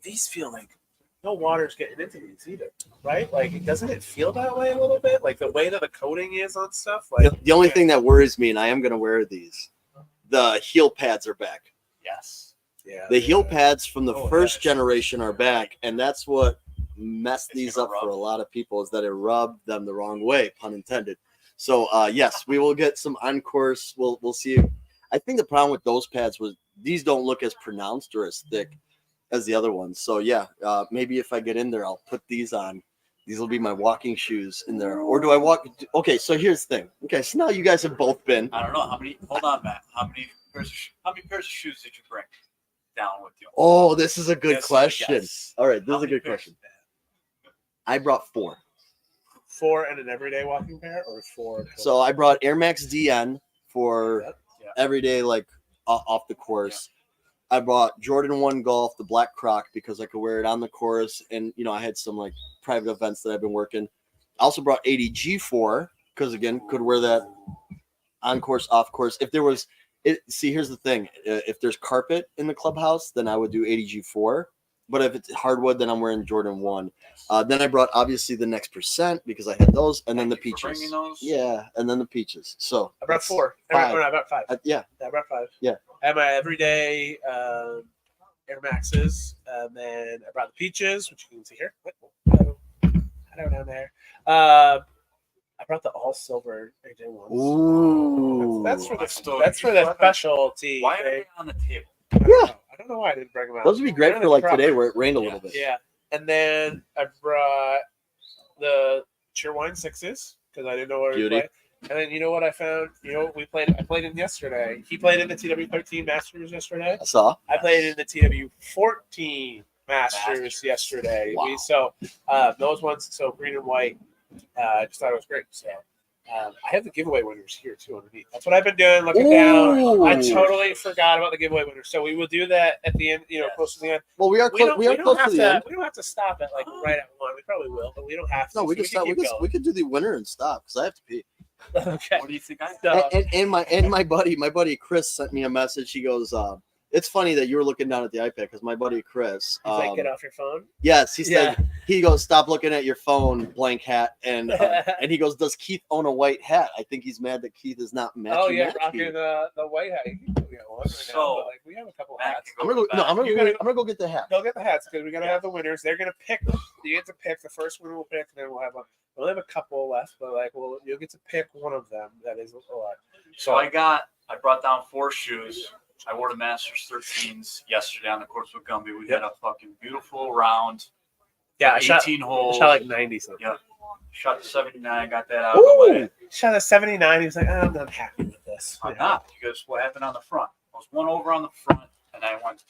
these feel like no water's getting into these either, right? Like, doesn't it feel that way a little bit? Like the way that the coating is on stuff. Like The only thing that worries me, and I am going to wear these, the heel pads are back. Yes. Yeah, The heel pads from the Oh, first yeah. generation are back, and that's what messed It's these gonna up for rub. a lot of people, is that it rubbed them the wrong way, pun intended. So yes, we will get some on course. We'll see. I think the problem with those pads was these don't look as pronounced or as thick as the other ones. So yeah, maybe if I get in there, I'll put these on. These will be my walking shoes in there. Or do I walk? Okay, so here's the thing. Okay, so now you guys have both been. I don't know how many. Hold on, Matt. How many pairs of shoes did you bring down with you? Oh, this is a good Yes, question. yes. All right, this How is a many good pairs? question. I brought 4. 4 and an everyday walking pair, or 4. So I brought Air Max DN for Yeah. every day, like off the course. I bought Jordan 1 Golf, the black Croc, because I could wear it on the course. And, I had some like private events that I've been working. I also brought 80 G4 because, again, could wear that on course, off course. If there was, here's the thing. If there's carpet in the clubhouse, then I would do 80 G4. But if it's hardwood, then I'm wearing Jordan 1. Then I brought, obviously, the Next Percent because I had those. And then the Thank you for peaches. bringing those. Yeah, and then the peaches. So I brought 4. 5. No, I brought 5. Yeah. I brought 5. Yeah. I had my everyday Air Maxes, and then I brought the peaches, which you can see here. Hello down there. I brought the all silver AJ ones. Ooh. That's for I still- the specialty. Why are thing. they on the table? I don't know why I didn't bring them out. Those would be great They're in for the like truck. today where it rained a little bit. Yeah, and then I brought the Cheerwine 6s because I didn't know where we Beauty. played. And then you know what I found? We played. I played in yesterday. He played in the TW13 Masters yesterday. I saw. I played in the TW14 Masters yesterday. Wow. Those ones, so green and white. I just thought it was great. So I have the giveaway winners here too underneath. That's what I've been doing, looking down. I totally forgot about the giveaway winners. So we will do that at the end. Close to the end. Well, we are close. We are close to the end. We don't have to stop at like right at 1. We probably will, but we don't have to. No, we So can stop. keep We going. could do the winner and stop because I have to pee. Okay. What do you think? And my buddy Chris sent me a message. He goes, "It's funny that you were looking down at the iPad because my buddy Chris, He's like, get off your phone. yes, he said Yeah. he goes, stop looking at your phone, blank hat, and he goes, does Keith own a white hat? I think he's mad that Keith is not matching. Oh yeah, that rocking Keith. the white hat. You can go get one right now, So, but, like, we have a couple Matt hats. can I'm gonna go. No, I'm You gotta- gonna go get the hat. Go get the hats because we gotta have the winners. They're gonna pick. You get to pick the first one. We'll pick, and then we'll have one. We'll have a couple left, but you'll get to pick one of them. That is a lot. So I brought down 4 shoes. I wore the Masters 13s yesterday on the course with Gumby. We had a fucking beautiful round. Yeah, I 18 shot holes. like 90 something. Yeah. Shot the 79. Got that out of the way. Shot a 79. He was like, I'm not happy with this. I'm not, because what happened on the front? I was 1 over on the front, and I went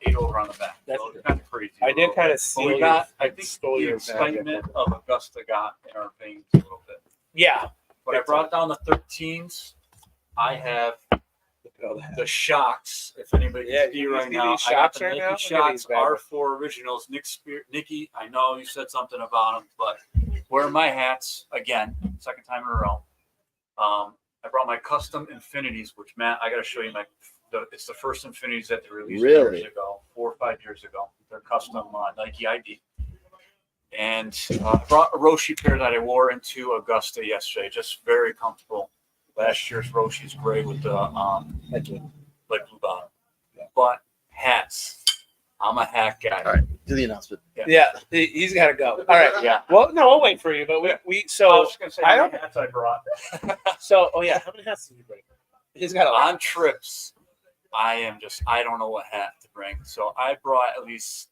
8 over on the back. That's So it was kind of crazy. I did kind of But steal. we got, I think stole the your excitement of Augusta got in our veins a little bit. Yeah. But I brought down the 13s. I have the shocks. If anybody Yeah, can see you right see now, these I got shocks the right Nike now? Look at shocks these bad boys. R4 originals. Nikki, I know you said something about them, but wearing my hats again, second time in a row. I brought my custom Infinities, which Matt, I got to show you it's the first Infinities that they released Really? years ago, 4 or 5 years ago. They're custom Nike ID. And I brought a Roshi pair that I wore into Augusta yesterday. Just very comfortable. Last year's Roshi's gray with the light blue bottom. But hats, I'm a hat guy. All right, do the announcement. Yeah, he's got to go. All right. Yeah. Well, no, we'll wait for you. But we I so was gonna say I how don't- many hats I brought. oh yeah. How many hats did you bring? He's got a lot. On trips, I don't know what hat to bring. So I brought at least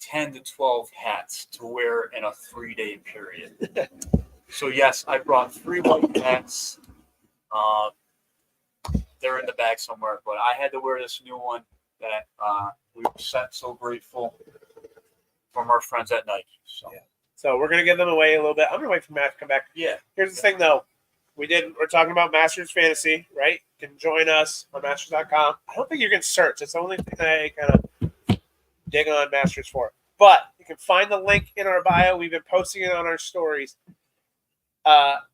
10 to 12 hats to wear in a 3-day period. So yes, I brought 3 white hats. They're in the bag somewhere, but I had to wear this new one that we were sent. So grateful from our friends at Nike. So Yeah. So we're gonna give them away a little bit. I'm gonna wait for Matt to come back. yeah. Here's the thing, though. We're talking about Masters Fantasy, right? You can join us on Masters.com. I don't think you can search. It's the only thing I kind of dig on Masters for. But you can find the link in our bio. We've been posting it on our stories.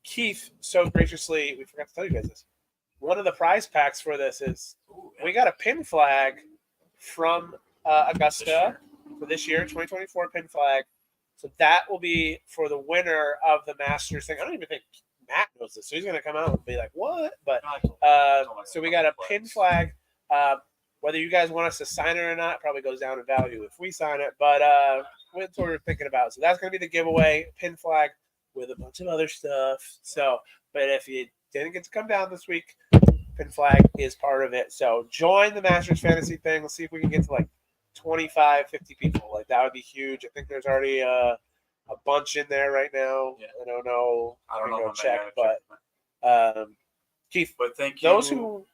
Keith, so graciously, we forgot to tell you guys this. One of the prize packs for this is we got a pin flag from Augusta for this year, 2024 pin flag. So that will be for the winner of the Masters thing. I don't even think Matt knows this, so he's going to come out and be like, "What?" But so we got a pin flag. Whether you guys want us to sign it or not probably goes down in value if we sign it. But that's what we're thinking about. So that's going to be the giveaway pin flag with a bunch of other stuff. So, but if you didn't get to come down this week, pin flag is part of it. So join the Masters Fantasy thing. Let's see if we can get to like 25, 50 people. Like that would be huge. I think there's already a bunch in there right now. Yeah. I don't know. I don't know. Check, Keith. But thank you. Those who,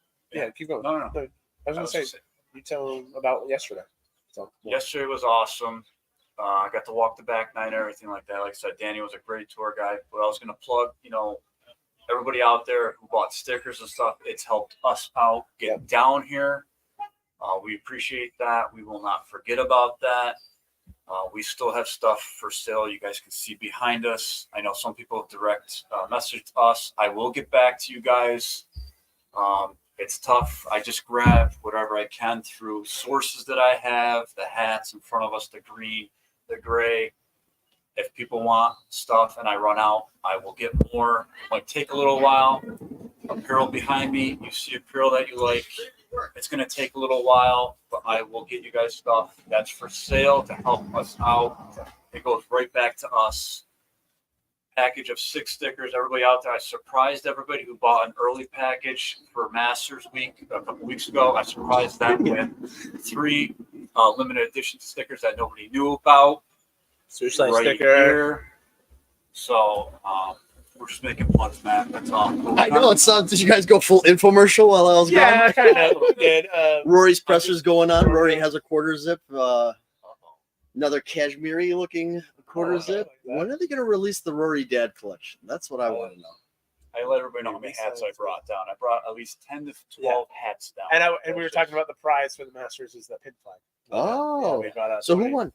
keep going. No. I was going to say, you tell them about yesterday. So Yesterday was awesome. I got to walk the back nine and everything like that. Like I said, Danny was a great tour guide. But I was going to plug, everybody out there who bought stickers and stuff. It's helped us out get down here. We appreciate that. We will not forget about that. We still have stuff for sale. You guys can see behind us. I know some people have direct messaged us. I will get back to you guys. It's tough. I just grab whatever I can through sources that I have, the hats in front of us, the green, the gray. If people want stuff and I run out, I will get more. It might take a little while. Apparel behind me, you see apparel that you like. It's going to take a little while, but I will get you guys stuff that's for sale to help us out. It goes right back to us. Package of 6 stickers. Everybody out there, I surprised everybody who bought an early package for Masters Week a couple weeks ago. I surprised them with 3 limited edition stickers that nobody knew about. Swoosh Right sticker. here. So we're just making puns, man. That's all. I know it sounds. Did you guys go full infomercial while I was gone? Yeah, kind of did. Rory's presser's going on. Rory has a quarter zip. Another cashmere looking quarter zip. When are they going to release the Rory Dad collection? That's what I want to know. I let everybody know how many hats I brought down. I brought at least 10 to 12 hats down. And we were talking about the prize for the Masters is the pin flag. Oh, we brought out so who won?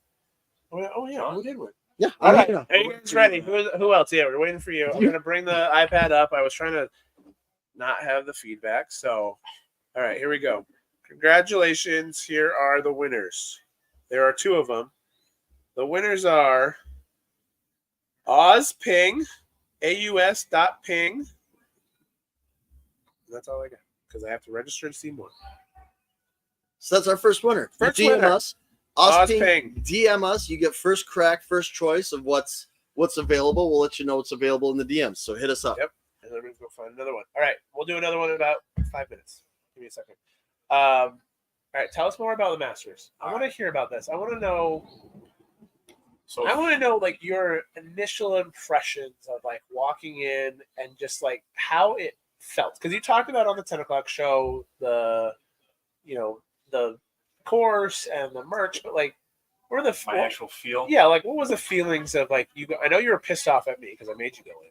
Oh yeah, who did win? Yeah. All right. Are you guys ready? Who else? Yeah, we're waiting for you. I'm going to bring the iPad up. I was trying to not have the feedback. So, all right, here we go. Congratulations. Here are the winners. There are 2 of them. The winners are Ozping, AUS.ping. That's all I got because I have to register to see more. So that's our first winner. First DM winner. us. Ozping. Ozping. DM us. You get first crack, first choice of what's available. We'll let you know what's available in the DMs. So hit us up. Yep. And then we're going to go find another one. All right. We'll do another one in about 5 minutes. Give me a second. All right. Tell us more about the Masters. I want to hear about this. I want to know. So I want to know like your initial impressions of like walking in and just like how it felt. Because you talked about on the 10 o'clock show, the course and the merch, but like, what are my actual feel. Yeah, like what was the feelings of like you? I know you were pissed off at me because I made you go in,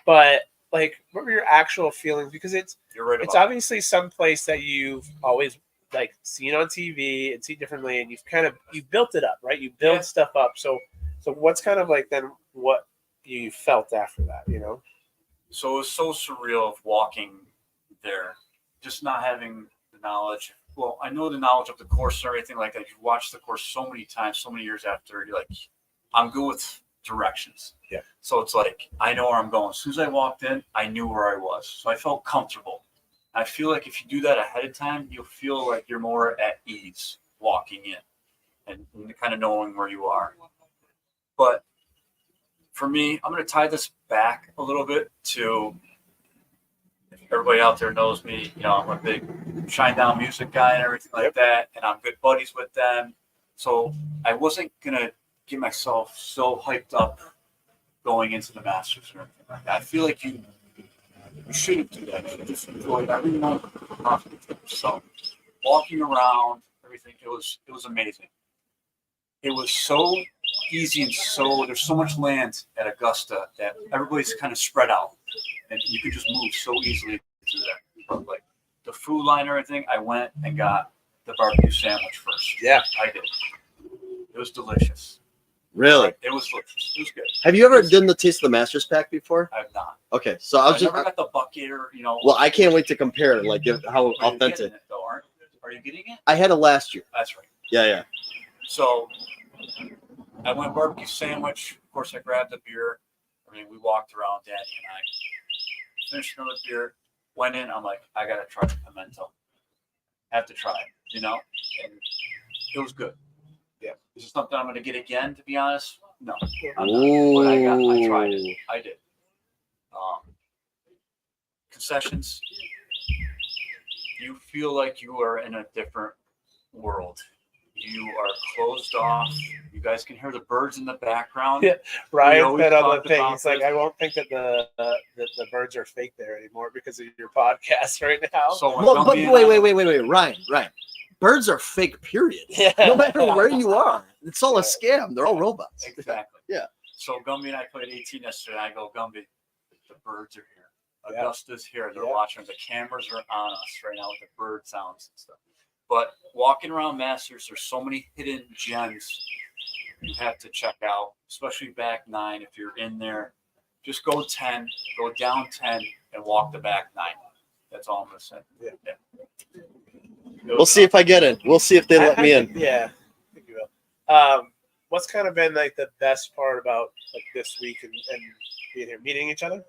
but like, what were your actual feelings? Because You're right. It's obviously some place that you've always like seen on TV and see differently, and you've built it up, right? You build stuff up. So what's kind of like then what you felt after that, So it was so surreal of walking there, just not having the knowledge. Well, I know the knowledge of the course and everything like that. You watch the course so many times, so many years after. You're like, I'm good with directions. Yeah. So it's like I know where I'm going. As soon as I walked in, I knew where I was, so I felt comfortable. I feel like if you do that ahead of time, you'll feel like you're more at ease walking in and kind of knowing where you are. But for me, I'm going to tie this back a little bit to everybody out there knows me. I'm a big Shinedown music guy and everything like that, and I'm good buddies with them. So I wasn't going to get myself so hyped up going into the Masters or anything like that. I feel like you shouldn't do that. You should just enjoy every moment. So walking around, everything. It was amazing. It was so easy and so there's so much land at Augusta that everybody's kind of spread out, and you could just move so easily through that. But like the food line or everything, I went and got the barbecue sandwich first. Yeah. I did. It was delicious. Really? It was delicious. It was good. Have you ever done the Taste of the Masters pack before? I've not. Okay, so I was just. never got the bucket or Well, I can't wait to compare, like how Are you authentic. getting it, though, are you getting it? I had it last year. That's right. Yeah. So I went barbecue sandwich. Of course, I grabbed a beer. I mean, we walked around, Danny and I. Finished another beer. Went in. I'm like, I gotta try the pimento. Have to try it, you know. And it was good. Yeah. Is it something I'm gonna get again? To be honest, no. I'm not. But I tried it. I did. Concessions. You feel like you are in a different world. You are closed off. You guys can hear the birds in the background. Yeah. Ryan always said on the talked thing, about he's like, this. I won't think that the birds are fake there anymore because of your podcast right now. So when Well, but Gumby and I- wait, Ryan. Birds are fake, period. Yeah. No matter where you are, it's all a scam. They're all robots. Exactly. Yeah. So Gumby and I played 18 yesterday. I go, Gumby, the birds are here. Yeah. Augusta's here. They're Yeah. watching. The cameras are on us right now with the bird sounds and stuff. But walking around Masters, there's so many hidden gems you have to check out, especially back 9. If you're in there, just go 10, go down 10, and walk the back 9. That's all I'm going to say. Yeah. We'll see if I get in. We'll see if they let me in. Yeah, I think you will. What's kind of been like the best part about like this week and being here, meeting each other?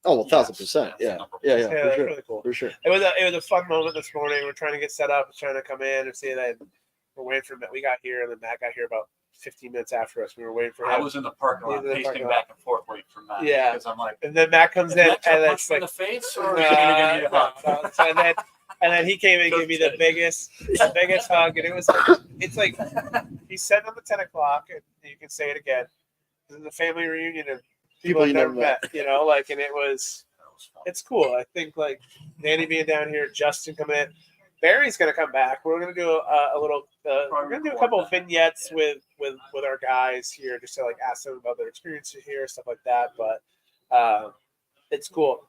Oh, 1,000%. Yeah, for That's sure. really cool. For sure. It was a fun moment this morning. We're trying to get set up, trying to come in and see that we're waiting for Matt. We got here, and then Matt got here about 15 minutes after us. We were waiting for him. I was in the parking lot, He was in the pacing parking lot. back and forth, waiting for Matt. Yeah. Because I'm like, and then Matt comes in, Matt and punch it's me in like, the face, or is he gonna give me a hug? no. And then he came and gave me the biggest hug, and it's like he said on the 10 o'clock, and you can say it again. This is a family reunion of people I've never met, you know, like, and it's cool. I think like Danny being down here, Justin coming in, Barry's gonna come back. We're gonna do a little. We're gonna do a couple of vignettes with our guys here, just to like ask them about their experiences here, stuff like that. But it's cool.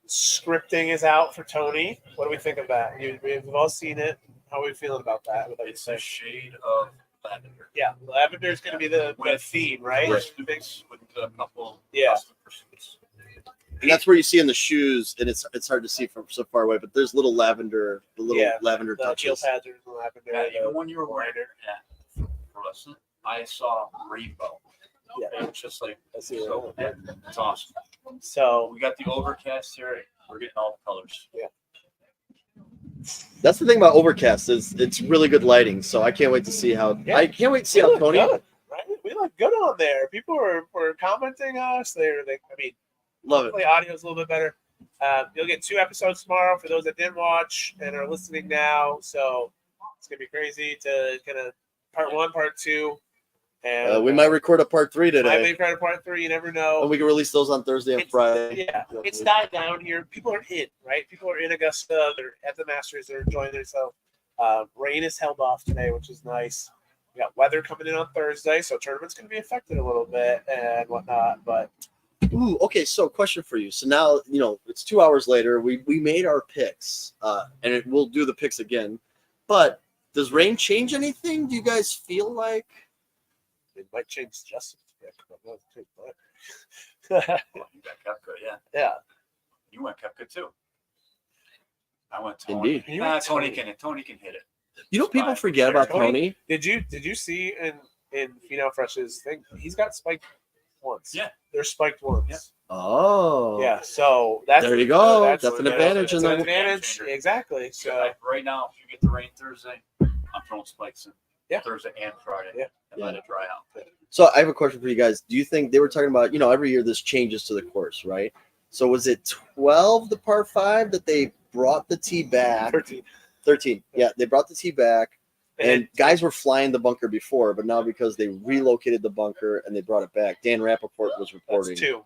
Scripting is out for Tony. What do we think of that? We've all seen it. How are we feeling about that? It's a shade of lavender. Yeah, lavender is going to be the theme, right? With a couple Yeah. custom pursuits. And that's where you see in the shoes, and it's hard to see from so far away, but there's little lavender, lavender The heel touches. pads are the lavender. Yeah, even when you were wearing it for us, I saw rainbow. Yeah. It was just like I see so. that. It's awesome. So We got the overcast here. We're getting all the colors. That's the thing about Overcast is it's really good lighting, so I can't wait to see how. Yeah. I can't wait to see we how look Tony. good, right? We look good on there. People were commenting us. I mean, Love it. hopefully audio is a little bit better. You'll get 2 episodes tomorrow for those that didn't watch and are listening now. So it's gonna be crazy to kind of part 1, part 2, and We might record a part 3 might today, be part 3. You never know. and we can release those on Thursday and Friday. Yeah, it's died down here. People are in, right? People are in Augusta. They're at the Masters. They're enjoying themselves. Rain is held off today, which is nice. We got weather coming in on Thursday, so tournament's going to be affected a little bit and whatnot. But Ooh, okay. So, question for you. So now it's 2 hours later. We made our picks, and we'll do the picks again. But does rain change anything? Do you guys feel like? it might change Justin's pick. Well, you got Kepka, yeah. Yeah. You went Kepka too. I went Tony. Indeed. You went Tony Tony. can hit it. People Fine. forget about Tony? Tony. Did you see in Finale Fresh's thing? He's got spiked once. Yeah. They're spiked once. Yeah. Oh, Yeah, so that's There you go. That's That's an you know, advantage It's in an the- advantage, Game changer. exactly. So So right now, if you get the rain Thursday, I'm throwing spikes in. Yeah. Thursday and Friday. Yeah. And let it dry out. So I have a question for you guys. Do you think they were talking about, every year this changes to the course, right? So was it 12, the par 5, that they brought the tee back? 13. 13. Yeah, they brought the tee back. And And guys were flying the bunker before, but now because they relocated the bunker and they brought it back, Dan Rappaport was reporting. that's 2.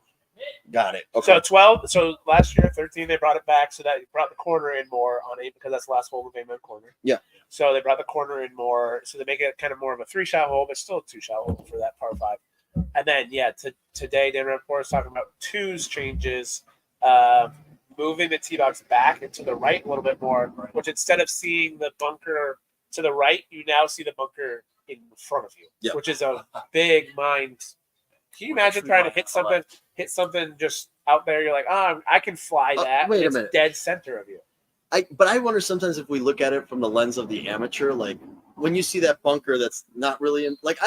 Got it. Okay. So 12. So last year, 13, they brought it back, so that brought the corner in more on 8 because that's the last hole of Amen corner. Yeah. So they brought the corner in more, so they make it kind of more of a 3-shot hole, but still a 2-shot hole for that par 5. And then today Dan Rapport is talking about 2's changes, moving the tee box back and to the right a little bit more, which instead of seeing the bunker to the right, you now see the bunker in front of you, Yep. which is a big mind. Can you imagine trying to hit something just out there? You're like, I can fly that. Wait a it's minute. Dead center of you. But I wonder sometimes if we look at it from the lens of the amateur, like when you see that bunker that's not really in, like,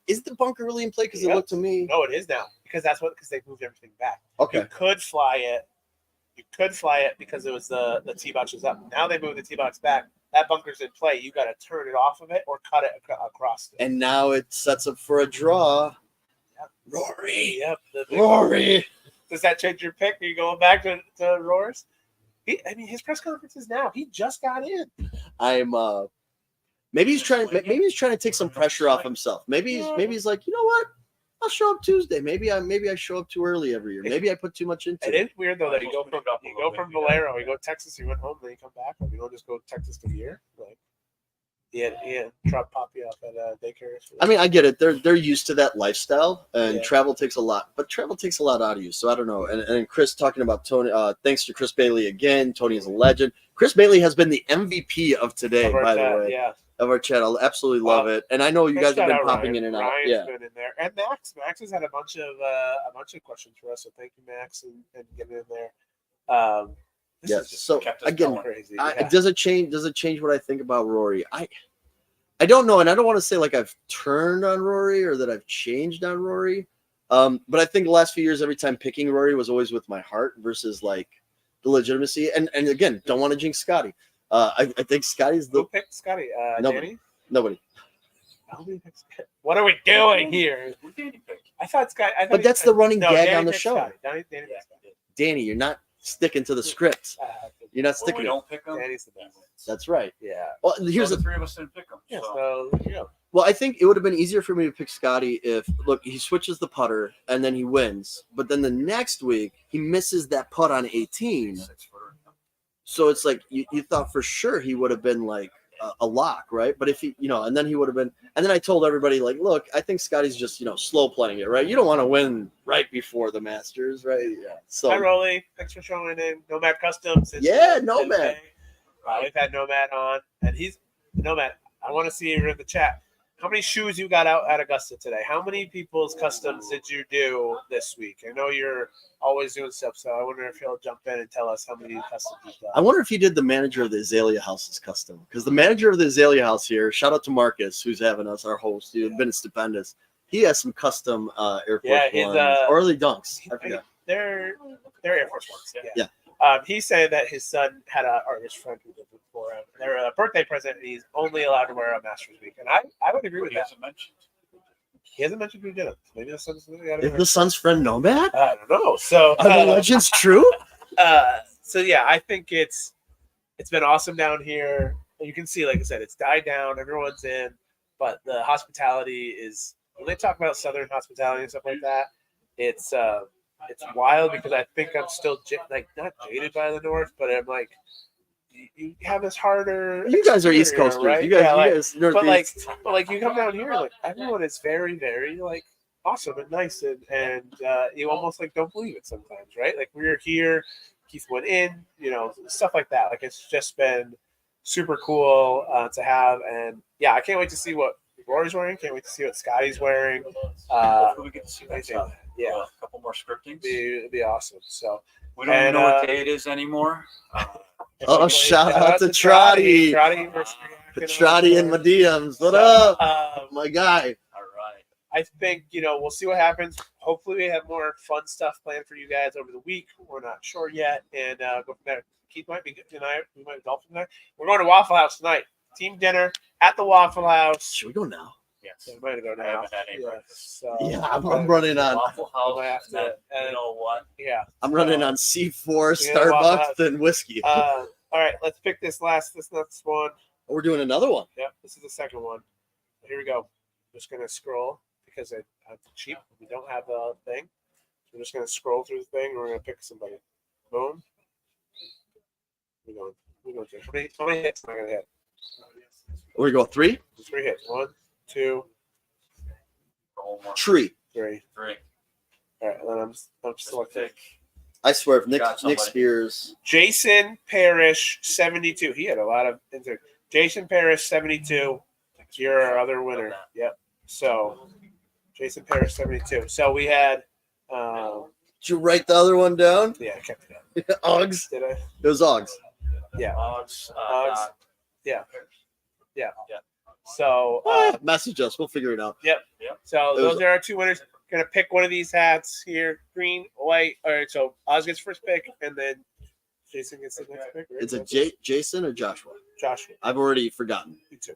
is the bunker really in play? Because it looked to me. No, it is now because they moved everything back. Okay. You could fly it. Because it was the tee box was up. Now they moved the tee box back. That bunker's in play. You got to turn it off of it or cut it across it. And now it sets up for a draw. Yep. Rory. Yep. Rory. Does that change your pick? Are you going back to Roars? His press conferences now. He just got in. Maybe he's trying to take some pressure off himself. Maybe he's like, you know what? I'll show up Tuesday. Maybe I show up too early every year. Maybe I put too much into it. It is weird though that you go from Valero, you go to Texas, you went home, then you come back. Like, you don't just go to Texas to here. Like, yeah, Trump pop you up at daycare. I mean, I get it. They're used to that lifestyle, and travel takes a lot. But travel takes a lot out of you. So I don't know. And Chris talking about Tony. Thanks to Chris Bailey again. Tony is a legend. Chris Bailey has been the MVP of today, by the way. Yeah. Of our channel, absolutely love it, and I know you guys have been popping in and out. Ryan's been in there, and Max has had a bunch of questions for us. So thank you, Max, and getting in there. Yes. So again, crazy. Does it change? Does it change what I think about Rory? I don't know, and I don't want to say like I've turned on Rory or that I've changed on Rory. But I think the last few years, every time picking Rory was always with my heart versus like the legitimacy. And again, don't want to jinx Scotty. I think Scotty's the. Who picked Scotty? Nobody. Nobody. What are we doing here? I thought Scotty. But that's the running gag on the show. Danny, you're not sticking to the script. You're not sticking. We don't pick them. Danny's the best. That's right. Yeah. Well, here's the 3 of us didn't pick them. Yeah. So. So yeah. Well, I think it would have been easier for me to pick Scotty if, look, he switches the putter and then he wins. But then the next week, he misses that putt on 18. So it's like you thought for sure he would have been like a lock, right? But if he, and then he would have been. And then I told everybody, like, look, I think Scotty's just, slow playing it, right? You don't want to win right before the Masters, right? Yeah. So. Hi, Rolly. Thanks for showing in. Nomad Customs. Yeah, Nomad. We've had Nomad on, and he's Nomad. I want to see you in the chat. How many shoes you got out at Augusta today? How many people's customs did you do this week? I know you're always doing stuff, so I wonder if you'll jump in and tell us how many customs you've done. I wonder if he did the manager of the Azalea House's custom, because the manager of the Azalea House here, shout out to Marcus, who's having us, our host, dude, been stupendous. He has some custom Air Force Ones, or early dunks. I forgot. They're Air Force Ones. Yeah. He's saying that his son had an artist friend who did it for him. They're a birthday present, and he's only allowed to wear a Masters week. And I would agree with that. He hasn't mentioned who did it. Maybe the son's Is the son's friend Nomad? I don't know. So are the legends true? So yeah, I think it's been awesome down here. You can see, like I said, it's died down. Everyone's in, but the hospitality is. When they talk about Southern hospitality and stuff like that, it's wild because I think I'm still not jaded by the North, but I'm like, you have this harder. You guys are East Coasters, right? You guys Northeast. But like you come down here, like everyone is very, very like awesome and nice, and you almost like don't believe it sometimes, right? Like we were here, Keith went in, stuff like that. Like it's just been super cool to have, and yeah, I can't wait to see what Rory's wearing. Can't wait to see what Scotty's wearing. Hopefully we get to see that stuff. Yeah, a couple more scriptings. It'd be awesome. So we don't even know what day it is anymore. Shout out to Trotty. Trotty and my DMs. What up? My guy. All right. I think, we'll see what happens. Hopefully we have more fun stuff planned for you guys over the week. We're not sure yet. And go from there. Keith might be good tonight. We might golf tonight. We're going to Waffle House tonight. Team dinner at the Waffle House. Should we go now? Yes. We might go now. I haven't had any breakfast. So, I'm running on. Waffle House. I have to, You know what? Yeah. I'm running on C4, Yeah, Waffle Starbucks, House. and whiskey. All right, let's pick this next one. We're doing another one. Yep, this is the second one. Here we go. I'm just gonna scroll because I'm cheap. We don't have the thing. We're just gonna scroll through the thing. And we're gonna pick somebody. Boom. We're going. How many hits am I gonna hit? We go 3. 3 hits. 1, 2, Tree. 3. Great. All right, and then I'm selecting I swear, if Nick Got somebody. Spears. Jason Parrish 72. He had a lot of Jason Parrish 72. You're our other winner. Yep. So Jason Parrish 72. So we had. Did you write the other one down? Yeah, I kept it up. Oggs. Did I? It was Oggs. Yeah. Odds. Yeah. So Message us. We'll figure it out. So It those was- are our two winners. Gonna pick one of these hats here, green, white. All right. So Oz gets first pick, and then Jason gets the next pick. Right? It's a So Jason or Joshua? Joshua. I've already forgotten. You too.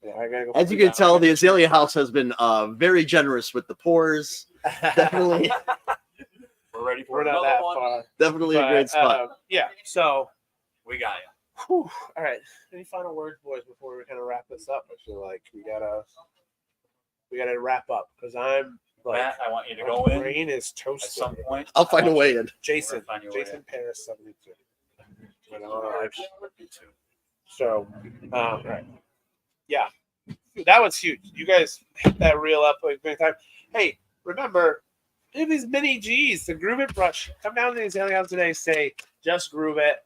Yeah, I gotta go. As you can tell, the Azalea House has been very generous with the pours. Definitely, We're ready for We're not another that one. far. definitely a great spot. Yeah. So, We got you. whew, all right. Any final words, boys, before we kind of wrap this up? I feel like we gotta wrap up because I'm like Matt, I want you to go my in brain is at toasted. some point. I'll find a way in. Jason, Find your way Jason in. Paris 72. Me too. So, right. Yeah, that was huge. You guys hit that reel up like many times. Hey, remember, do these mini G's, the Groove It brush. Come down to the Azalea House today, say, just groove it.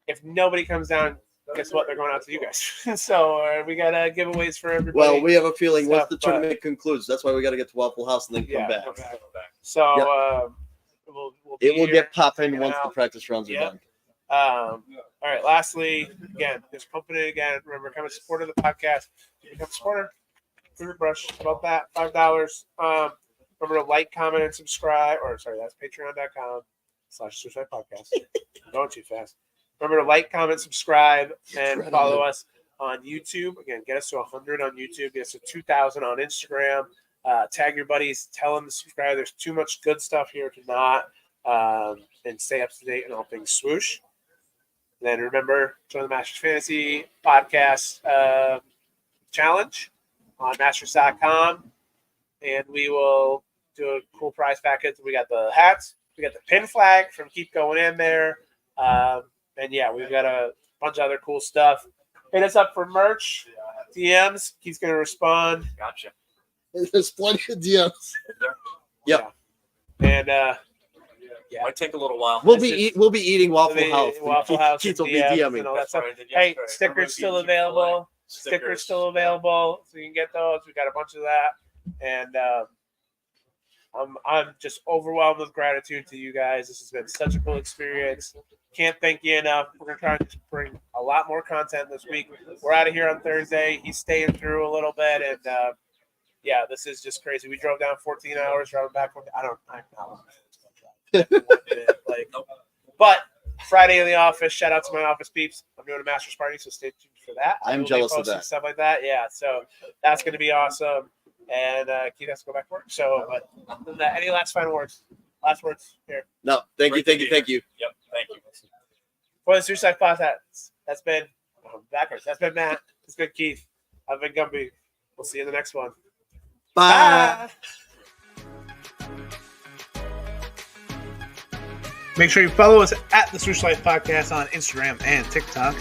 If nobody comes down, guess what? They're going out to you guys. So we got giveaways for everybody. Well, we have a feeling once the Stuff, but- tournament concludes, that's why we got to get to Waffle House and then come Yeah, back. come back. So we'll be It will here. get popping Check it once the out. practice rounds are Yep. done. All right. Lastly, again, just pumping it again. Remember, become a supporter of the podcast. Become a supporter. Groove It brush. About that. $5. Remember to like, comment, and subscribe. Or sorry, that's patreon.com/Suicide Podcast. Going too fast. Remember to like, comment, subscribe, and follow us on YouTube. Again, get us to 100 on YouTube. Get us to 2,000 on Instagram. Tag your buddies. Tell them to subscribe. There's too much good stuff here to not. And stay up to date on all things Swoosh. And then remember, join the Masters Fantasy Podcast Challenge on Masters.com. And we will do a cool prize package. We got the hats. We got the pin flag from Keep Going In there. And yeah, we've got a bunch of other cool stuff. Hit us up for merch. DMs. He's going to respond. Gotcha. There's plenty of DMs. Yep. And Yeah. Might take a little while. We'll be eating Waffle The House. Waffle House Keith and will be DMs DMing. and all that That's stuff. what I did Hey, yesterday. stickers still Everybody available. Stickers. Stickers still available, so you can get those. We got a bunch of that, and I'm just overwhelmed with gratitude to you guys. This has been such a cool experience. Can't thank you enough. We're gonna try and just bring a lot more content this week. We're out of here on Thursday. He's staying through a little bit, and yeah, this is just crazy. We drove down 14 hours, driving back. I'm not like, but Friday in the office. Shout out to my office peeps. I'm doing a master's party, so stay tuned for that. I'm We'll be jealous of posting that. stuff like that. Yeah, so that's going to be awesome. And Keith has to go back to work. So, but other than that, any last final words? Last words here No, thank you. Yep. Thank you. for the Suicide Podcast. That's been backwards. That's been Matt. It's been Keith. I've been Gumby. We'll see you in the next one. Bye. Make sure you follow us at the Swoosh Life Podcast on Instagram and TikTok.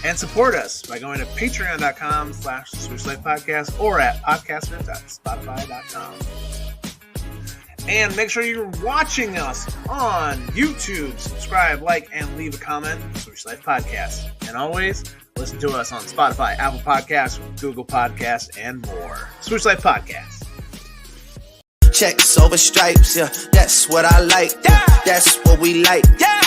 And support us by going to patreon.com/Swoosh Life Podcast or at podcaster.spotify.com. And make sure you're watching us on YouTube. Subscribe, like, and leave a comment. Swoosh Life Podcast. And always listen to us on Spotify, Apple Podcasts, Google Podcasts, and more. Swoosh Life Podcast. Checks over stripes, yeah, that's what I like. Yeah, that's what we like. Yeah.